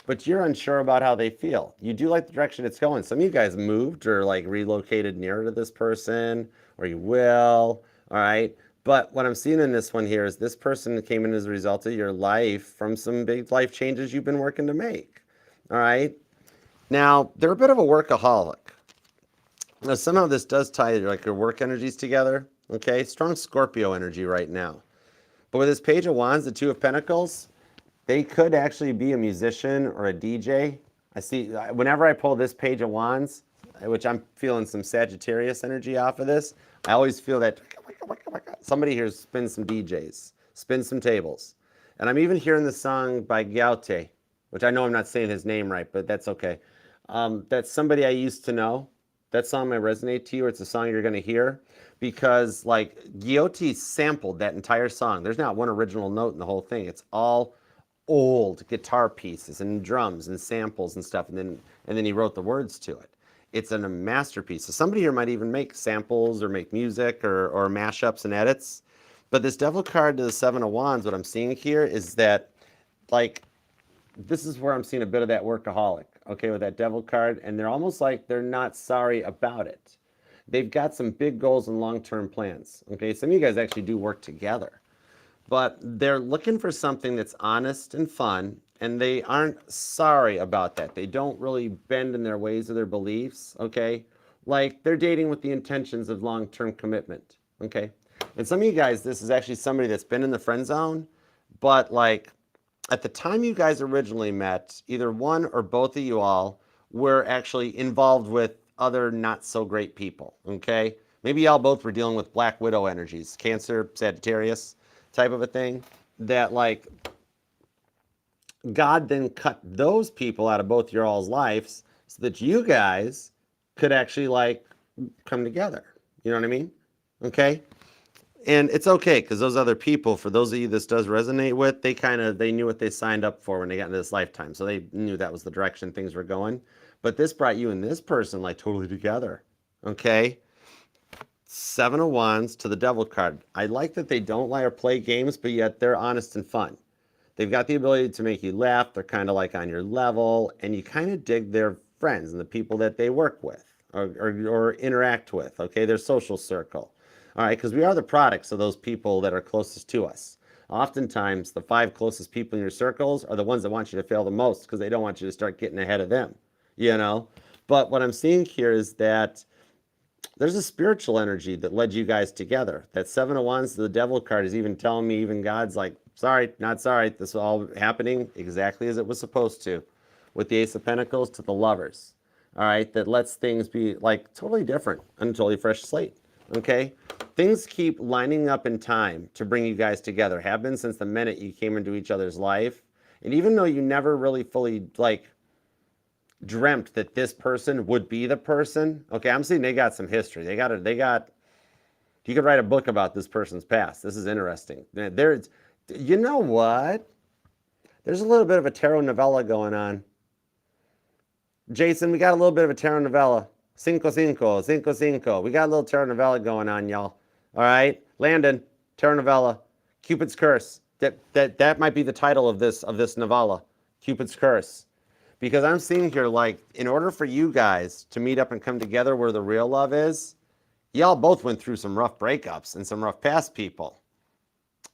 but you're unsure about how they feel. You do like the direction it's going. Some of you guys moved or, like, relocated nearer to this person, or you will, all right? But what I'm seeing in this one here is this person came in as a result of your life from some big life changes you've been working to make, all right? Now, they're a bit of a workaholic. Now, somehow this does tie like your work energies together, okay? Strong Scorpio energy right now. But with this Page of Wands, the Two of Pentacles, they could actually be a musician or a DJ. I see, whenever I pull this Page of Wands, which I'm feeling some Sagittarius energy off of this, I always feel that somebody here spins some DJs, spins some tables. And I'm even hearing the song by Gaute, which I know I'm not saying his name right, but that's okay. That's somebody I used to know. That song might resonate to you, or it's a song you're going to hear, because like Gaute sampled that entire song. There's not one original note in the whole thing. It's all old guitar pieces and drums and samples and stuff, and then he wrote the words to it. It's a masterpiece. So somebody here might even make samples or make music or mashups and edits. But this Devil card to the Seven of Wands, what I'm seeing here is that, like, this is where I'm seeing a bit of that workaholic, okay, with that Devil card, and they're almost like they're not sorry about it. They've got some big goals and long-term plans, okay? Some of you guys actually do work together, but they're looking for something that's honest and fun, and they aren't sorry about that. They don't really bend in their ways or their beliefs, okay? Like, they're dating with the intentions of long-term commitment, okay? And some of you guys, this is actually somebody that's been in the friend zone, but like, at the time you guys originally met, either one or both of you all were actually involved with other not so great people, okay? Maybe y'all both were dealing with Black Widow energies, Cancer, Sagittarius type of a thing, that like God then cut those people out of both your all's lives so that you guys could actually like come together. You know what I mean? Okay? And it's okay, because those other people, for those of you this does resonate with, they knew what they signed up for when they got into this lifetime. So they knew that was the direction things were going. But this brought you and this person like totally together. Okay? Seven of Wands to the Devil card. I like that they don't lie or play games, but yet they're honest and fun. They've got the ability to make you laugh. They're kind of like on your level, and you kind of dig their friends and the people that they work with or interact with, okay? Their social circle. All right, because we are the products of those people that are closest to us. Oftentimes, the 5 closest people in your circles are the ones that want you to fail the most because they don't want you to start getting ahead of them, you know? But what I'm seeing here is that there's a spiritual energy that led you guys together. That Seven of Wands to the Devil card is even telling me, even God's like, sorry, not sorry. This is all happening exactly as it was supposed to. With the Ace of Pentacles to the Lovers. All right, that lets things be like totally different and a totally fresh slate. Okay? Things keep lining up in time to bring you guys together. Have been since the minute you came into each other's life. And even though you never really fully like dreamt that this person would be the person, okay, I'm seeing they got some history. They got you could write a book about this person's past. This is interesting. You know what? There's a little bit of a tarot novella going on. Jason, we got a little bit of a tarot novella. Cinco, cinco, cinco, cinco. We got a little tarot novella going on, y'all. All right? Landon, Tarot novella, Cupid's Curse. That might be the title of this novella, Cupid's Curse. Because I'm seeing here, like, in order for you guys to meet up and come together where the real love is, y'all both went through some rough breakups and some rough past people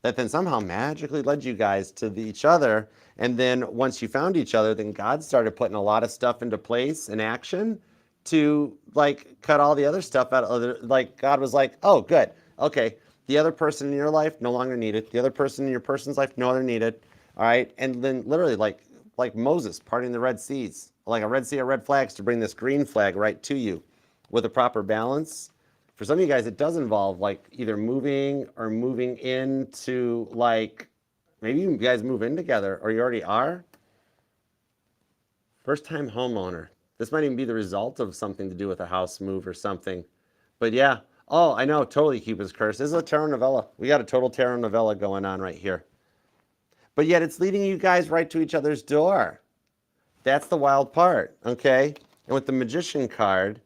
that then somehow magically led you guys to each other. And then once you found each other, then God started putting a lot of stuff into place and action to, like, cut all the other stuff out. Like, God was like, oh, good. Okay, the other person in your life no longer needed. The other person in your person's life no longer needed. All right, and then literally like Moses parting the Red Seas, like a Red Sea of red flags to bring this green flag right to you with a proper balance. For some of you guys, it does involve like either moving or moving into, like, maybe you guys move in together or you already are. First time homeowner. This might even be the result of something to do with a house move or something. But yeah. Oh, I know. Totally Cupid's Curse. This is a tarot novella. We got a total tarot novella going on right here. But yet it's leading you guys right to each other's door. That's the wild part, okay? And with the Magician card,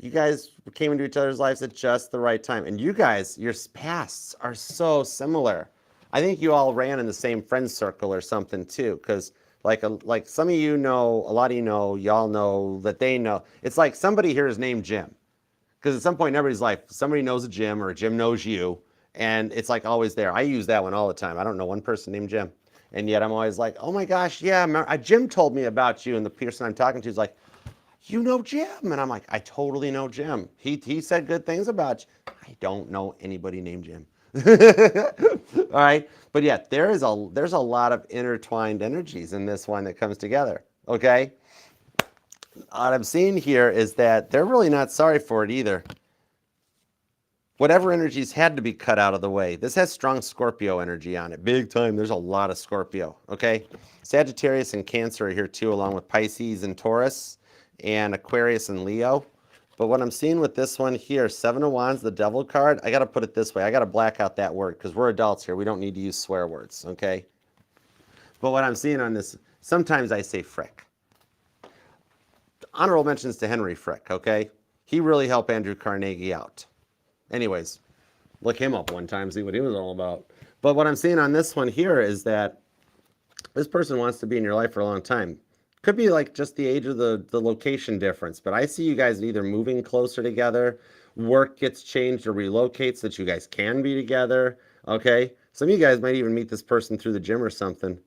you guys came into each other's lives at just the right time. And you guys, your pasts are so similar. I think you all ran in the same friend circle or something too, because like some of you know, a lot of you know, y'all know that they know. It's like somebody here is named Jim. Because at some point in everybody's life, somebody knows a Jim or a Jim knows you. And it's like always there. I use that one all the time. I don't know one person named Jim. And yet I'm always like, oh my gosh, yeah, Jim told me about you. And the person I'm talking to is like, you know Jim? And I'm like, I totally know Jim. He said good things about you. I don't know anybody named Jim. All right. But yeah, there's a lot of intertwined energies in this one that comes together. Okay. What I'm seeing here is that they're really not sorry for it either. Whatever energies had to be cut out of the way. This has strong Scorpio energy on it. Big time. There's a lot of Scorpio. Okay. Sagittarius and Cancer are here too, along with Pisces and Taurus and Aquarius and Leo. But what I'm seeing with this one here, Seven of Wands, the Devil card, I got to put it this way. I got to black out that word because we're adults here. We don't need to use swear words, okay? But what I'm seeing on this, sometimes I say Frick. Honorable mentions to Henry Frick, okay? He really helped Andrew Carnegie out. Anyways, look him up one time, see what he was all about. But what I'm seeing on this one here is that this person wants to be in your life for a long time. Could be like just the age of the location difference, but I see you guys either moving closer together, work gets changed or relocates so that you guys can be together, okay? Some of you guys might even meet this person through the gym or something,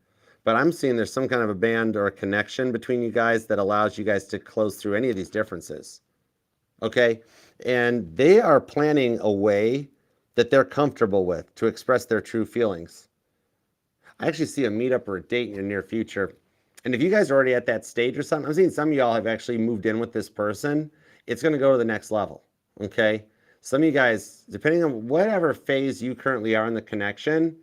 but I'm seeing there's some kind of a band or a connection between you guys that allows you guys to close through any of these differences, okay? And they are planning a way that they're comfortable with to express their true feelings. I actually see a meetup or a date in your near future. And if you guys are already at that stage or something, I'm seeing some of y'all have actually moved in with this person. It's going to go to the next level, okay? Some of you guys, depending on whatever phase you currently are in the connection,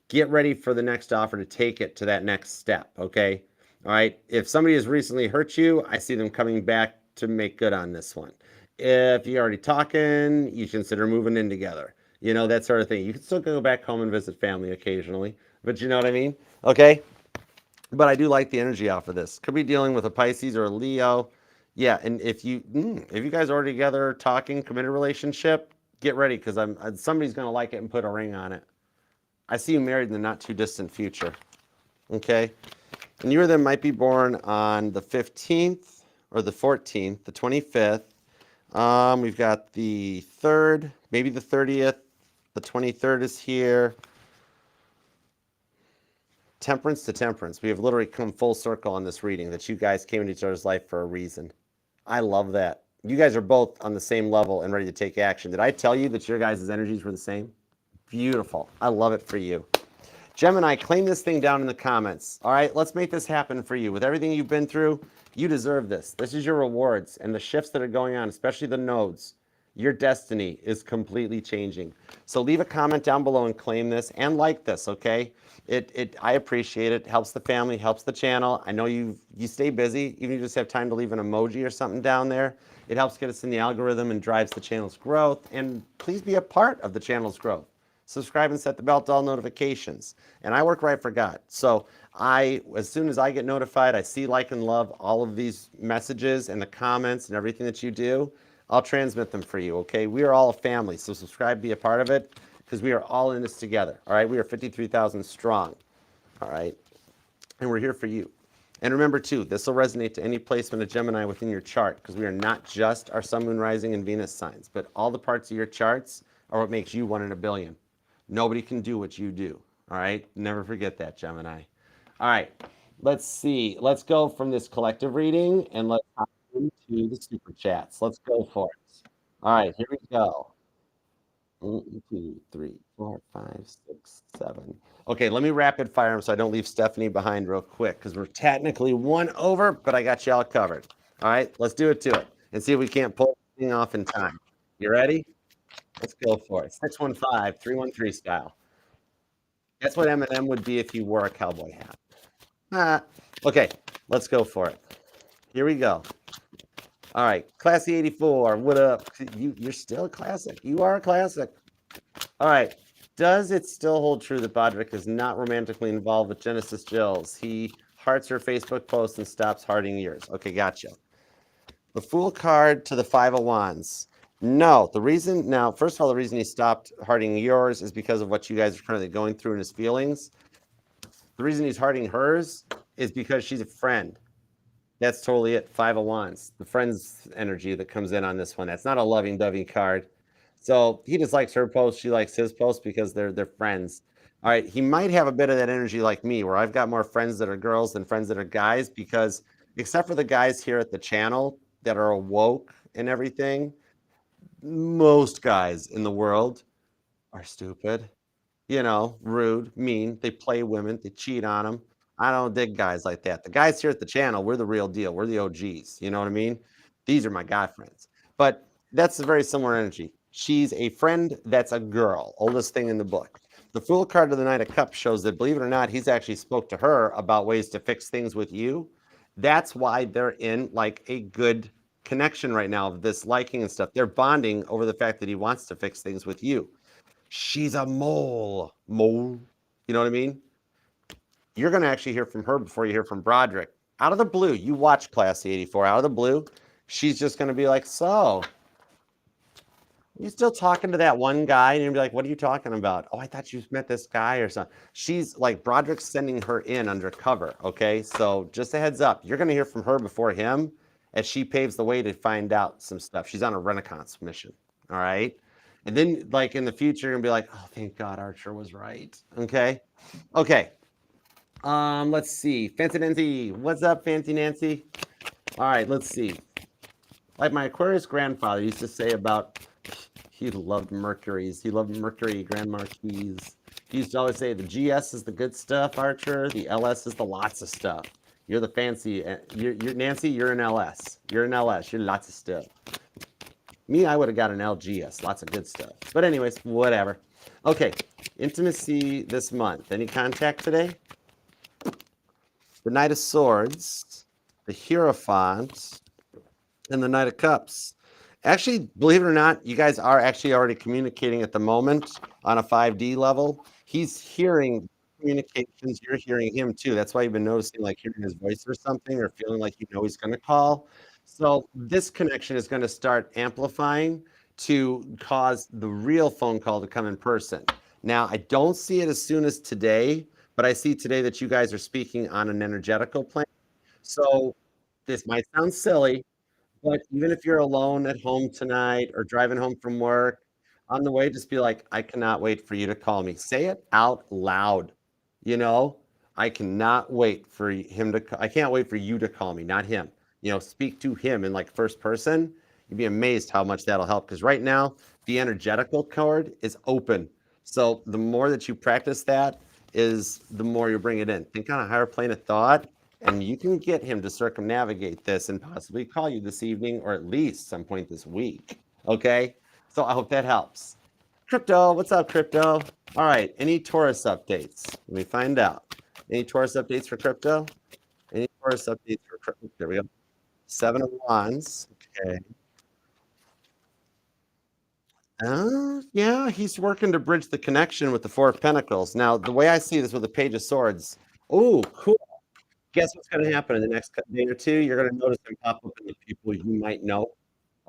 get ready for the next offer to take it to that next step, okay? All right? If somebody has recently hurt you, I see them coming back to make good on this one. If you're already talking, you consider moving in together. You know, that sort of thing. You can still go back home and visit family occasionally, but you know what I mean? Okay? But I do like the energy off of this. Could be dealing with a Pisces or a Leo. Yeah, and if you guys are already together, talking, committed relationship, get ready because somebody's going to like it and put a ring on it. I see you married in the not too distant future. Okay? And you or them might be born on the 15th or the 14th, the 25th. We've got the 3rd, maybe the 30th. The 23rd is here. Temperance to temperance. We have literally come full circle on this reading that you guys came into each other's life for a reason. I love that. You guys are both on the same level and ready to take action. Did I tell you that your guys' energies were the same? Beautiful. I love it for you. Gemini, claim this thing down in the comments. All right, let's make this happen for you. With everything you've been through, you deserve this. This is your rewards and the shifts that are going on, especially the nodes. Your destiny is completely changing. So leave a comment down below and claim this and like this, okay? I appreciate it. Helps the family, helps the channel. I know you stay busy, even if you just have time to leave an emoji or something down there. It helps get us in the algorithm and drives the channel's growth. And please be a part of the channel's growth. Subscribe and set the bell to all notifications. And I work right for God. So as soon as I get notified, I see, like, and love all of these messages and the comments and everything that you do. I'll transmit them for you, okay? We are all a family, so subscribe, be a part of it, because we are all in this together. All right, we are 53,000 strong. All right, and we're here for you. And remember too, this will resonate to any placement of Gemini within your chart, because we are not just our sun, moon, rising, and Venus signs, but all the parts of your charts are what makes you 1 in a billion. Nobody can do what you do. All right, never forget that, Gemini. All right, let's see. Let's go from this collective reading and let's hop into the super chats. Let's go for it. All right, here we go. 1, 2, 3, 4, 5, 6, 7. Okay, let me rapid fire them so I don't leave Stephanie behind real quick, because we're technically 1 over, but I got y'all covered. All right, let's do it to it and see if we can't pull this thing off in time. You ready? Let's go for it. 615, 313 style. That's what Eminem would be if he wore a cowboy hat. Okay, let's go for it. Here we go. All right, Classy 84, what up? You're still a classic. You are a classic. All right, does it still hold true that Bodrick is not romantically involved with Genesis Jills? He hearts her Facebook post and stops hearting yours. Okay, gotcha. The Fool card to the Five of Wands. No, the reason, now, first of all, the reason he stopped hearting yours is because of what you guys are currently going through in his feelings. The reason he's hearting hers is because she's a friend. That's totally it. Five of Wands, the friend's energy that comes in on this one. That's not a loving-dovey card. So he just likes her post. She likes his post because they're friends. All right, he might have a bit of that energy like me, where I've got more friends that are girls than friends that are guys, because except for the guys here at the channel that are awoke and everything, most guys in the world are stupid. You know, rude, mean. They play women. They cheat on them. I don't dig guys like that. The guys here at the channel, we're the real deal. We're the OGs. You know what I mean? These are my guy friends. But that's a very similar energy. She's a friend that's a girl, oldest thing in the book. The Fool card of the Knight of Cups shows that, believe it or not, he's actually spoke to her about ways to fix things with you. That's why they're in like a good connection right now of this liking and stuff. They're bonding over the fact that he wants to fix things with you. She's a mole. Mole. You know what I mean? You're going to actually hear from her before you hear from Broderick. Out of the blue, you watch Classy 84. Out of the blue, she's just going to be like, so, you still talking to that one guy? And you'll be like, what are you talking about? Oh, I thought you met this guy or something. She's like, Broderick's sending her in undercover, okay? So just a heads up. You're going to hear from her before him as she paves the way to find out some stuff. She's on a Renaissance mission, all right? And then, like, in the future, you're gonna be like, oh, thank God Archer was right. Okay. Okay. Let's see. Fancy Nancy. What's up, Fancy Nancy? All right, let's see. Like my Aquarius grandfather used to say about, he loved Mercuries. He loved Mercury Grand Marquis. He used to always say the GS is the good stuff, Archer. The LS is the lots of stuff. You're the fancy. You're Nancy, you're an LS. You're an LS. You're lots of stuff. Me, I would have got an LGS. Lots of good stuff. But anyways, whatever. Okay, intimacy this month. Any contact today? The Knight of Swords, the Hierophant, and the Knight of Cups. Actually, believe it or not, you guys are actually already communicating at the moment on a 5D level. He's hearing communications. You're hearing him too. That's why you've been noticing, like, hearing his voice or something, or feeling like you know he's going to call. So this connection is going to start amplifying to cause the real phone call to come in person. Now, I don't see it as soon as today, but I see today that you guys are speaking on an energetical plane. So this might sound silly, but even if you're alone at home tonight or driving home from work, on the way, just be like, I cannot wait for you to call me. Say it out loud. You know, I cannot wait for him to, I can't wait for you to call me, not him. You know, speak to him in like first person. You'd be amazed how much that'll help, because right now the energetical cord is open. So the more that you practice that is the more you bring it in. Think on a higher plane of thought, and you can get him to circumnavigate this and possibly call you this evening, or at least some point this week. Okay? So I hope that helps. Crypto, what's up, Crypto? All right, any Taurus updates? Let me find out. Any Taurus updates for crypto? Any Taurus updates for crypto? There we go. 7 of Wands. Okay. Yeah, he's working to bridge the connection with the 4 of Pentacles. Now, the way I see this with the Page of Swords, oh, cool. Guess what's going to happen in the next day or two? You're going to notice him pop up in the people you might know.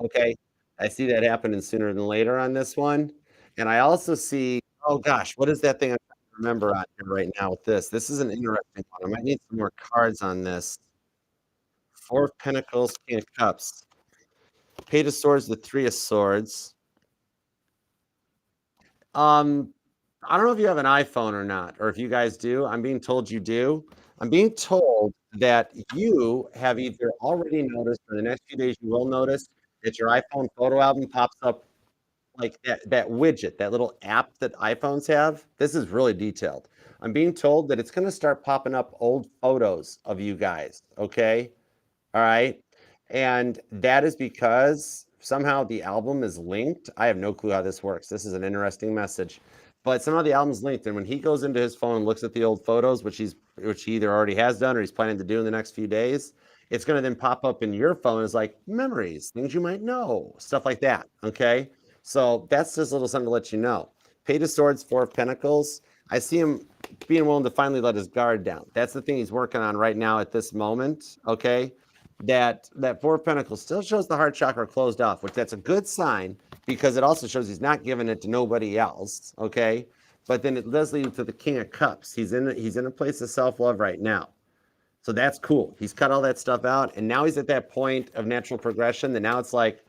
Okay, I see that happening sooner than later on this one. And I also see Oh gosh, what is that thing I'm trying to remember on here right now with this? This is an interesting one. I might need some more cards on this. Four of Pentacles, King of Cups. Page of Swords, the Three of Swords. I don't know if you have an iPhone or not, or if you guys do. I'm being told you do. I'm being told that you have either already noticed or the next few days you will notice that your iPhone photo album pops up like that widget, that little app that iPhones have. This is really detailed. I'm being told that it's going to start popping up old photos of you guys, okay? All right. And that is because somehow the album is linked. I have no clue how this works. This is an interesting message. But somehow the album's linked. And when he goes into his phone and looks at the old photos, which he either already has done or he's planning to do in the next few days, it's going to then pop up in your phone as like memories, things you might know, stuff like that. Okay. So that's just a little something to let you know. Page of Swords, Four of Pentacles. I see him being willing to finally let his guard down. That's the thing he's working on right now at this moment. Okay. That Four of Pentacles still shows the heart chakra closed off, which that's a good sign because it also shows he's not giving it to nobody else. Okay. But then it does lead to the King of Cups. He's in a place of self-love right now. So that's cool. He's cut all that stuff out. And now he's at that point of natural progression that now it's like,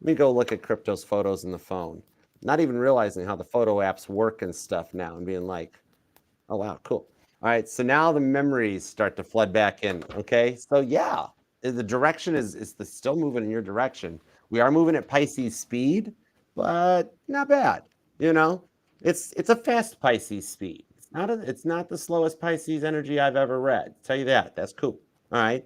let me go look at Crypto's photos in the phone. Not even realizing how the photo apps work and stuff now and being like, oh, wow, cool. All right. So now the memories start to flood back in. Okay. So yeah, the direction is still moving in your direction. We are moving at Pisces speed, but not bad. You know, it's a fast Pisces speed. It's not the slowest Pisces energy I've ever read. I'll tell you that. That's cool. All right.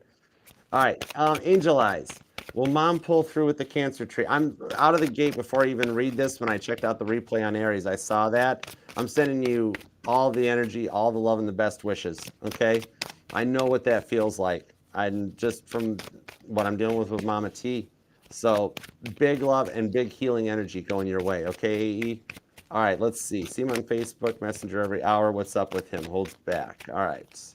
All right. Angel Eyes. Will Mom pull through with the Cancer tree? I'm out of the gate before I even read this. When I checked out the replay on Aries, I saw that. I'm sending you all the energy, all the love, and the best wishes. Okay. I know what that feels like. I'm just from what I'm dealing with Mama T. So big love and big healing energy going your way. Okay, AE? All right, let's see. See him on Facebook Messenger every hour. What's up with him? Holds back. All right.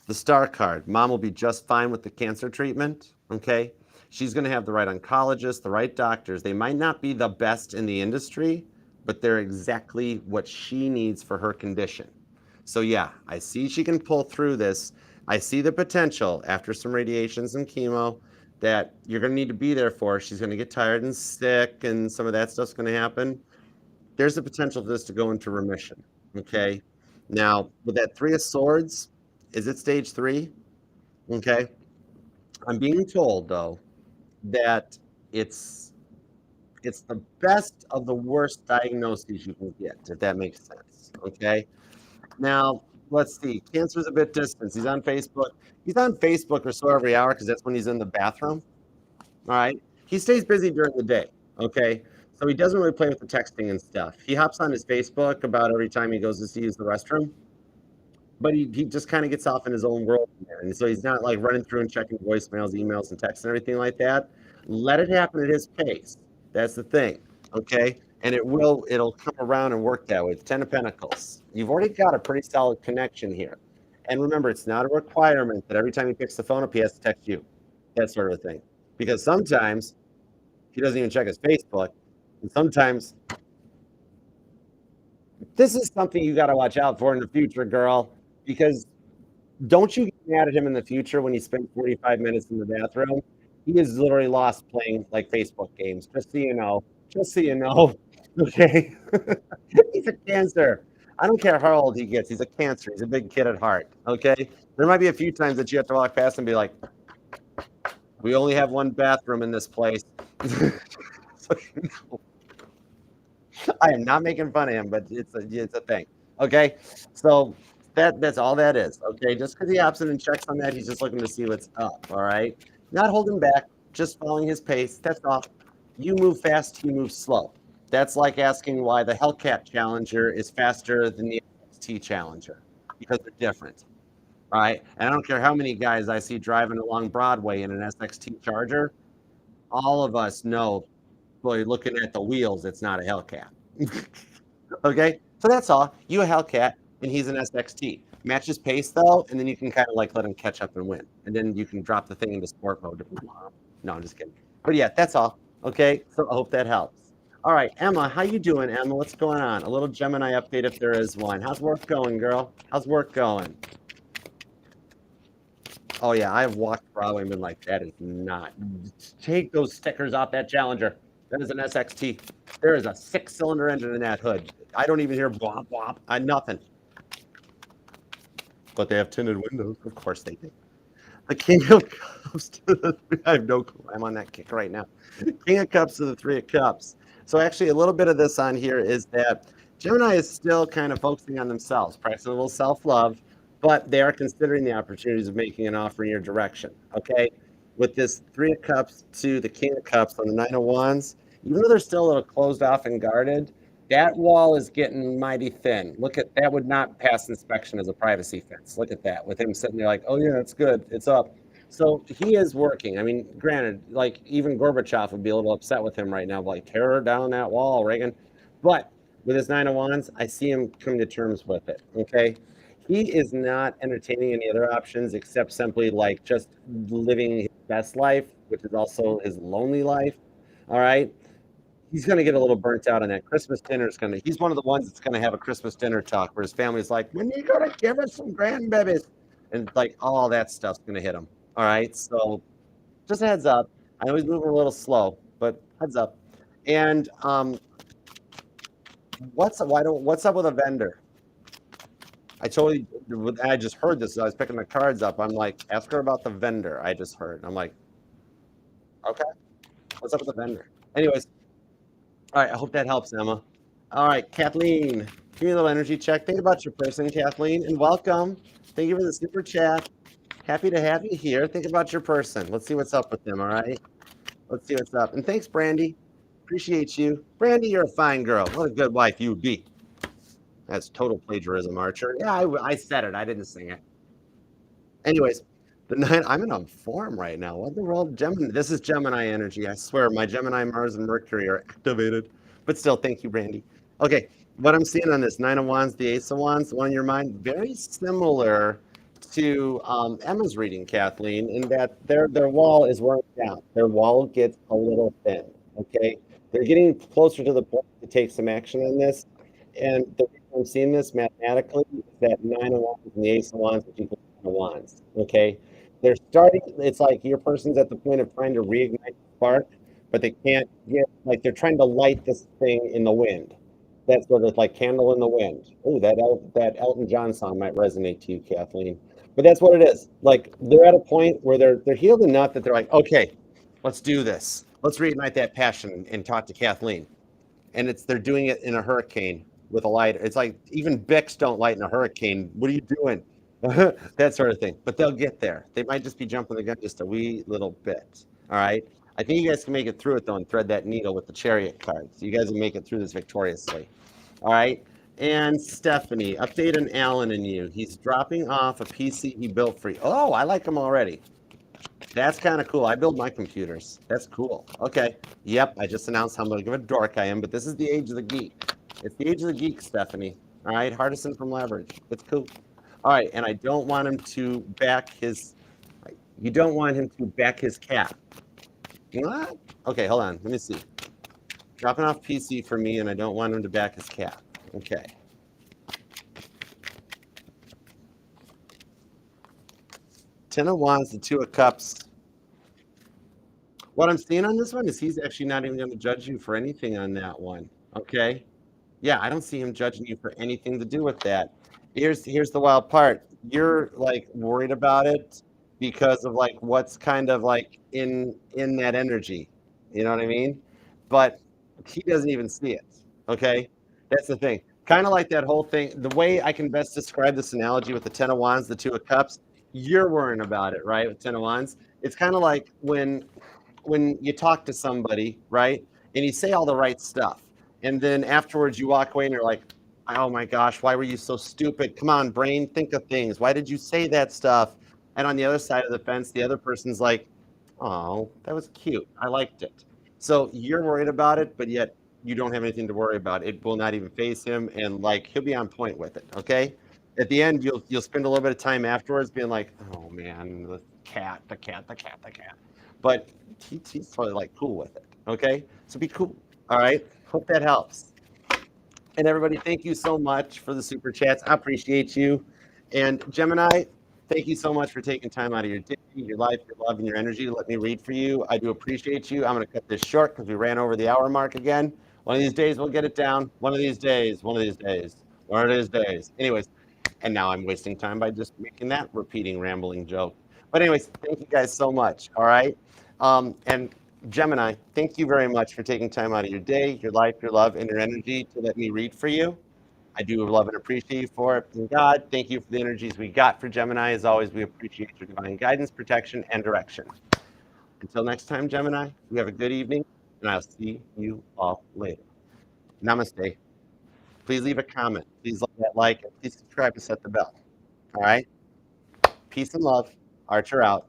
The Star card. Mom will be just fine with the cancer treatment. Okay. She's going to have the right oncologist, the right doctors. They might not be the best in the industry, but they're exactly what she needs for her condition. So yeah, I see she can pull through this. I see the potential after some radiations and chemo that you're going to need to be there for. She's going to get tired and sick, and some of that stuff's going to happen. There's the potential for this to go into remission. Okay. Now, with that Three of Swords, is it stage 3? Okay. I'm being told though that it's the best of the worst diagnoses you can get, if that makes sense. Okay. Now, let's see. Cancer's a bit distant. He's on Facebook. He's on Facebook or so every hour because that's when he's in the bathroom. All right. He stays busy during the day. Okay. So he doesn't really play with the texting and stuff. He hops on his Facebook about every time he goes to use the restroom. But he just kind of gets off in his own world there. And so he's not like running through and checking voicemails, emails, and texts and everything like that. Let it happen at his pace. That's the thing. Okay. And it'll come around and work that way. The Ten of Pentacles. You've already got a pretty solid connection here. And remember, it's not a requirement that every time he picks the phone up, he has to text you. That sort of thing. Because sometimes he doesn't even check his Facebook. And sometimes this is something you got to watch out for in the future, girl. Because don't you get mad at him in the future when he spends 45 minutes in the bathroom? He is literally lost playing like Facebook games, just so you know. Just so you know. Okay. He's a Cancer. I don't care how old he gets. He's a Cancer. He's a big kid at heart. Okay. There might be a few times that you have to walk past and be like, we only have one bathroom in this place. So, you know. I am not making fun of him, but it's a thing. Okay. So that's all that is. Okay. Just because he opts in and checks on that, he's just looking to see what's up. All right. Not holding back, just following his pace. That's all. You move fast, he moves slow. That's like asking why the Hellcat Challenger is faster than the SXT Challenger, because they're different. All right. And I don't care how many guys I see driving along Broadway in an SXT Charger. All of us know, boy, looking at the wheels, it's not a Hellcat. Okay. So that's all. You a Hellcat, and he's an SXT. Match his pace though, and then you can kind of like let him catch up and win. And then you can drop the thing into sport mode. No, I'm just kidding. But yeah, that's all. Okay. So I hope that helps. All right, Emma, how you doing, Emma? What's going on? A little Gemini update if there is one. How's work going, girl? How's work going? Oh yeah, I've walked Broadway and been like, that is not. Take those stickers off that Challenger. That is an SXT. There is a 6-cylinder engine in that hood. I don't even hear bwomp bwomp. Nothing. But they have tinted windows. Of course they do. The King of Cups to the I have no clue. I'm on that kick right now. King of Cups to the Three of Cups. So actually, a little bit of this on here is that Gemini is still kind of focusing on themselves, practicing a little self-love, but they are considering the opportunities of making an offer in your direction. Okay, with this Three of Cups to the King of Cups on the Nine of Wands, even though they're still a little closed off and guarded, that wall is getting mighty thin. Look at that, would not pass inspection as a privacy fence. Look at that, with him sitting there like, oh yeah, it's good, it's up. So he is working. I mean, granted, like even Gorbachev would be a little upset with him right now, like tear down that wall, Reagan. But with his Nine of Wands, I see him coming to terms with it. Okay, he is not entertaining any other options except simply like just living his best life, which is also his lonely life. All right, he's going to get a little burnt out on that Christmas dinner. He's one of the ones that's going to have a Christmas dinner talk where his family's like, when are you going to give us some grandbabies? And like all that stuff's going to hit him. All right. So just a heads up. I know he's moving a little slow, but heads up. And what's up with a vendor? I just heard this. I was picking the cards up. I'm like, ask her about the vendor. I just heard. I'm like, okay, what's up with the vendor? Anyways, all right, I hope that helps, Emma. All right, Kathleen, give me a little energy check. Think about your person, Kathleen, and welcome. Thank you for the super chat. Happy to have you here. Think about your person. Let's see what's up with them, all right? Let's see what's up. And thanks, Brandy. Appreciate you. Brandy, you're a fine girl. What a good wife you would be. That's total plagiarism, Archer. Yeah, I said it. I didn't sing it. Anyways, I'm in form right now. What the world, Gemini? This is Gemini energy. I swear, my Gemini, Mars, and Mercury are activated. But still, thank you, Brandy. Okay, what I'm seeing on this Nine of Wands, the Ace of Wands, the one in your mind, very similar to Emma's reading, Kathleen, in that their wall is wearing down. Their wall gets a little thin. Okay, they're getting closer to the point to take some action on this. And the reason I'm seeing this mathematically is that Nine of Wands and the Ace of Wands, which equals Nine of Wands. Okay, they're starting. It's like your person's at the point of trying to reignite the spark, but they can't get. Like they're trying to light this thing in the wind. That's sort of like candle in the wind. Oh, that Elton John song might resonate to you, Kathleen. But that's what it is. Like they're at a point where they're healed enough that they're like, okay, let's do this. Let's reignite that passion and talk to Kathleen. And they're doing it in a hurricane with a lighter. It's like even Bics don't light in a hurricane. What are you doing? That sort of thing. But they'll get there. They might just be jumping the gun just a wee little bit. All right. I think you guys can make it through it though and thread that needle with the chariot cards. You guys will make it through this victoriously. All right. And Stephanie, update on Alan and you. He's dropping off a PC he built for you. Oh, I like him already. That's kind of cool. I build my computers. That's cool. Okay. Yep. I just announced how big of a dork I am, but this is the age of the geek. It's the age of the geek, Stephanie. All right. Hardison from Leverage. It's cool. All right. And I don't want him to back his. You don't want him to back his cat. What? Okay. Hold on. Let me see. Dropping off PC for me, and I don't want him to back his cat. Okay. Ten of Wands, the Two of Cups. What I'm seeing on this one is he's actually not even going to judge you for anything on that one. Okay. Yeah, I don't see him judging you for anything to do with that. Here's the wild part. You're like worried about it because of like what's kind of like in that energy. You know what I mean? But he doesn't even see it. Okay. That's the thing. Kind of like that whole thing. The way I can best describe this analogy with the Ten of Wands, the Two of Cups, you're worrying about it, right? With Ten of Wands. It's kind of like when you talk to somebody, right? And you say all the right stuff. And then afterwards you walk away and you're like, oh my gosh, why were you so stupid? Come on, brain, think of things. Why did you say that stuff? And on the other side of the fence, the other person's like, oh, that was cute. I liked it. So you're worried about it, but yet you don't have anything to worry about. It will not even face him. And like, he'll be on point with it. Okay. At the end, you'll spend a little bit of time afterwards being like, oh man, the cat. But he's probably like cool with it. Okay. So be cool. All right. Hope that helps. And everybody, thank you so much for the super chats. I appreciate you. And Gemini, thank you so much for taking time out of your day, your life, your love, and your energy to let me read for you. I do appreciate you. I'm going to cut this short because we ran over the hour mark again. One of these days, we'll get it down. One of these days, one of these days, one of these days. Anyways, and now I'm wasting time by just making that repeating, rambling joke. But anyways, thank you guys so much. All right. And Gemini, thank you very much for taking time out of your day, your life, your love, and your energy to let me read for you. I do love and appreciate you for it. And God, thank you for the energies we got for Gemini. As always, we appreciate your divine guidance, protection, and direction. Until next time, Gemini, you have a good evening, and I'll see you all later. Namaste. Please leave a comment. Please leave that like, and please subscribe and set the bell. All right? Peace and love. Archer out.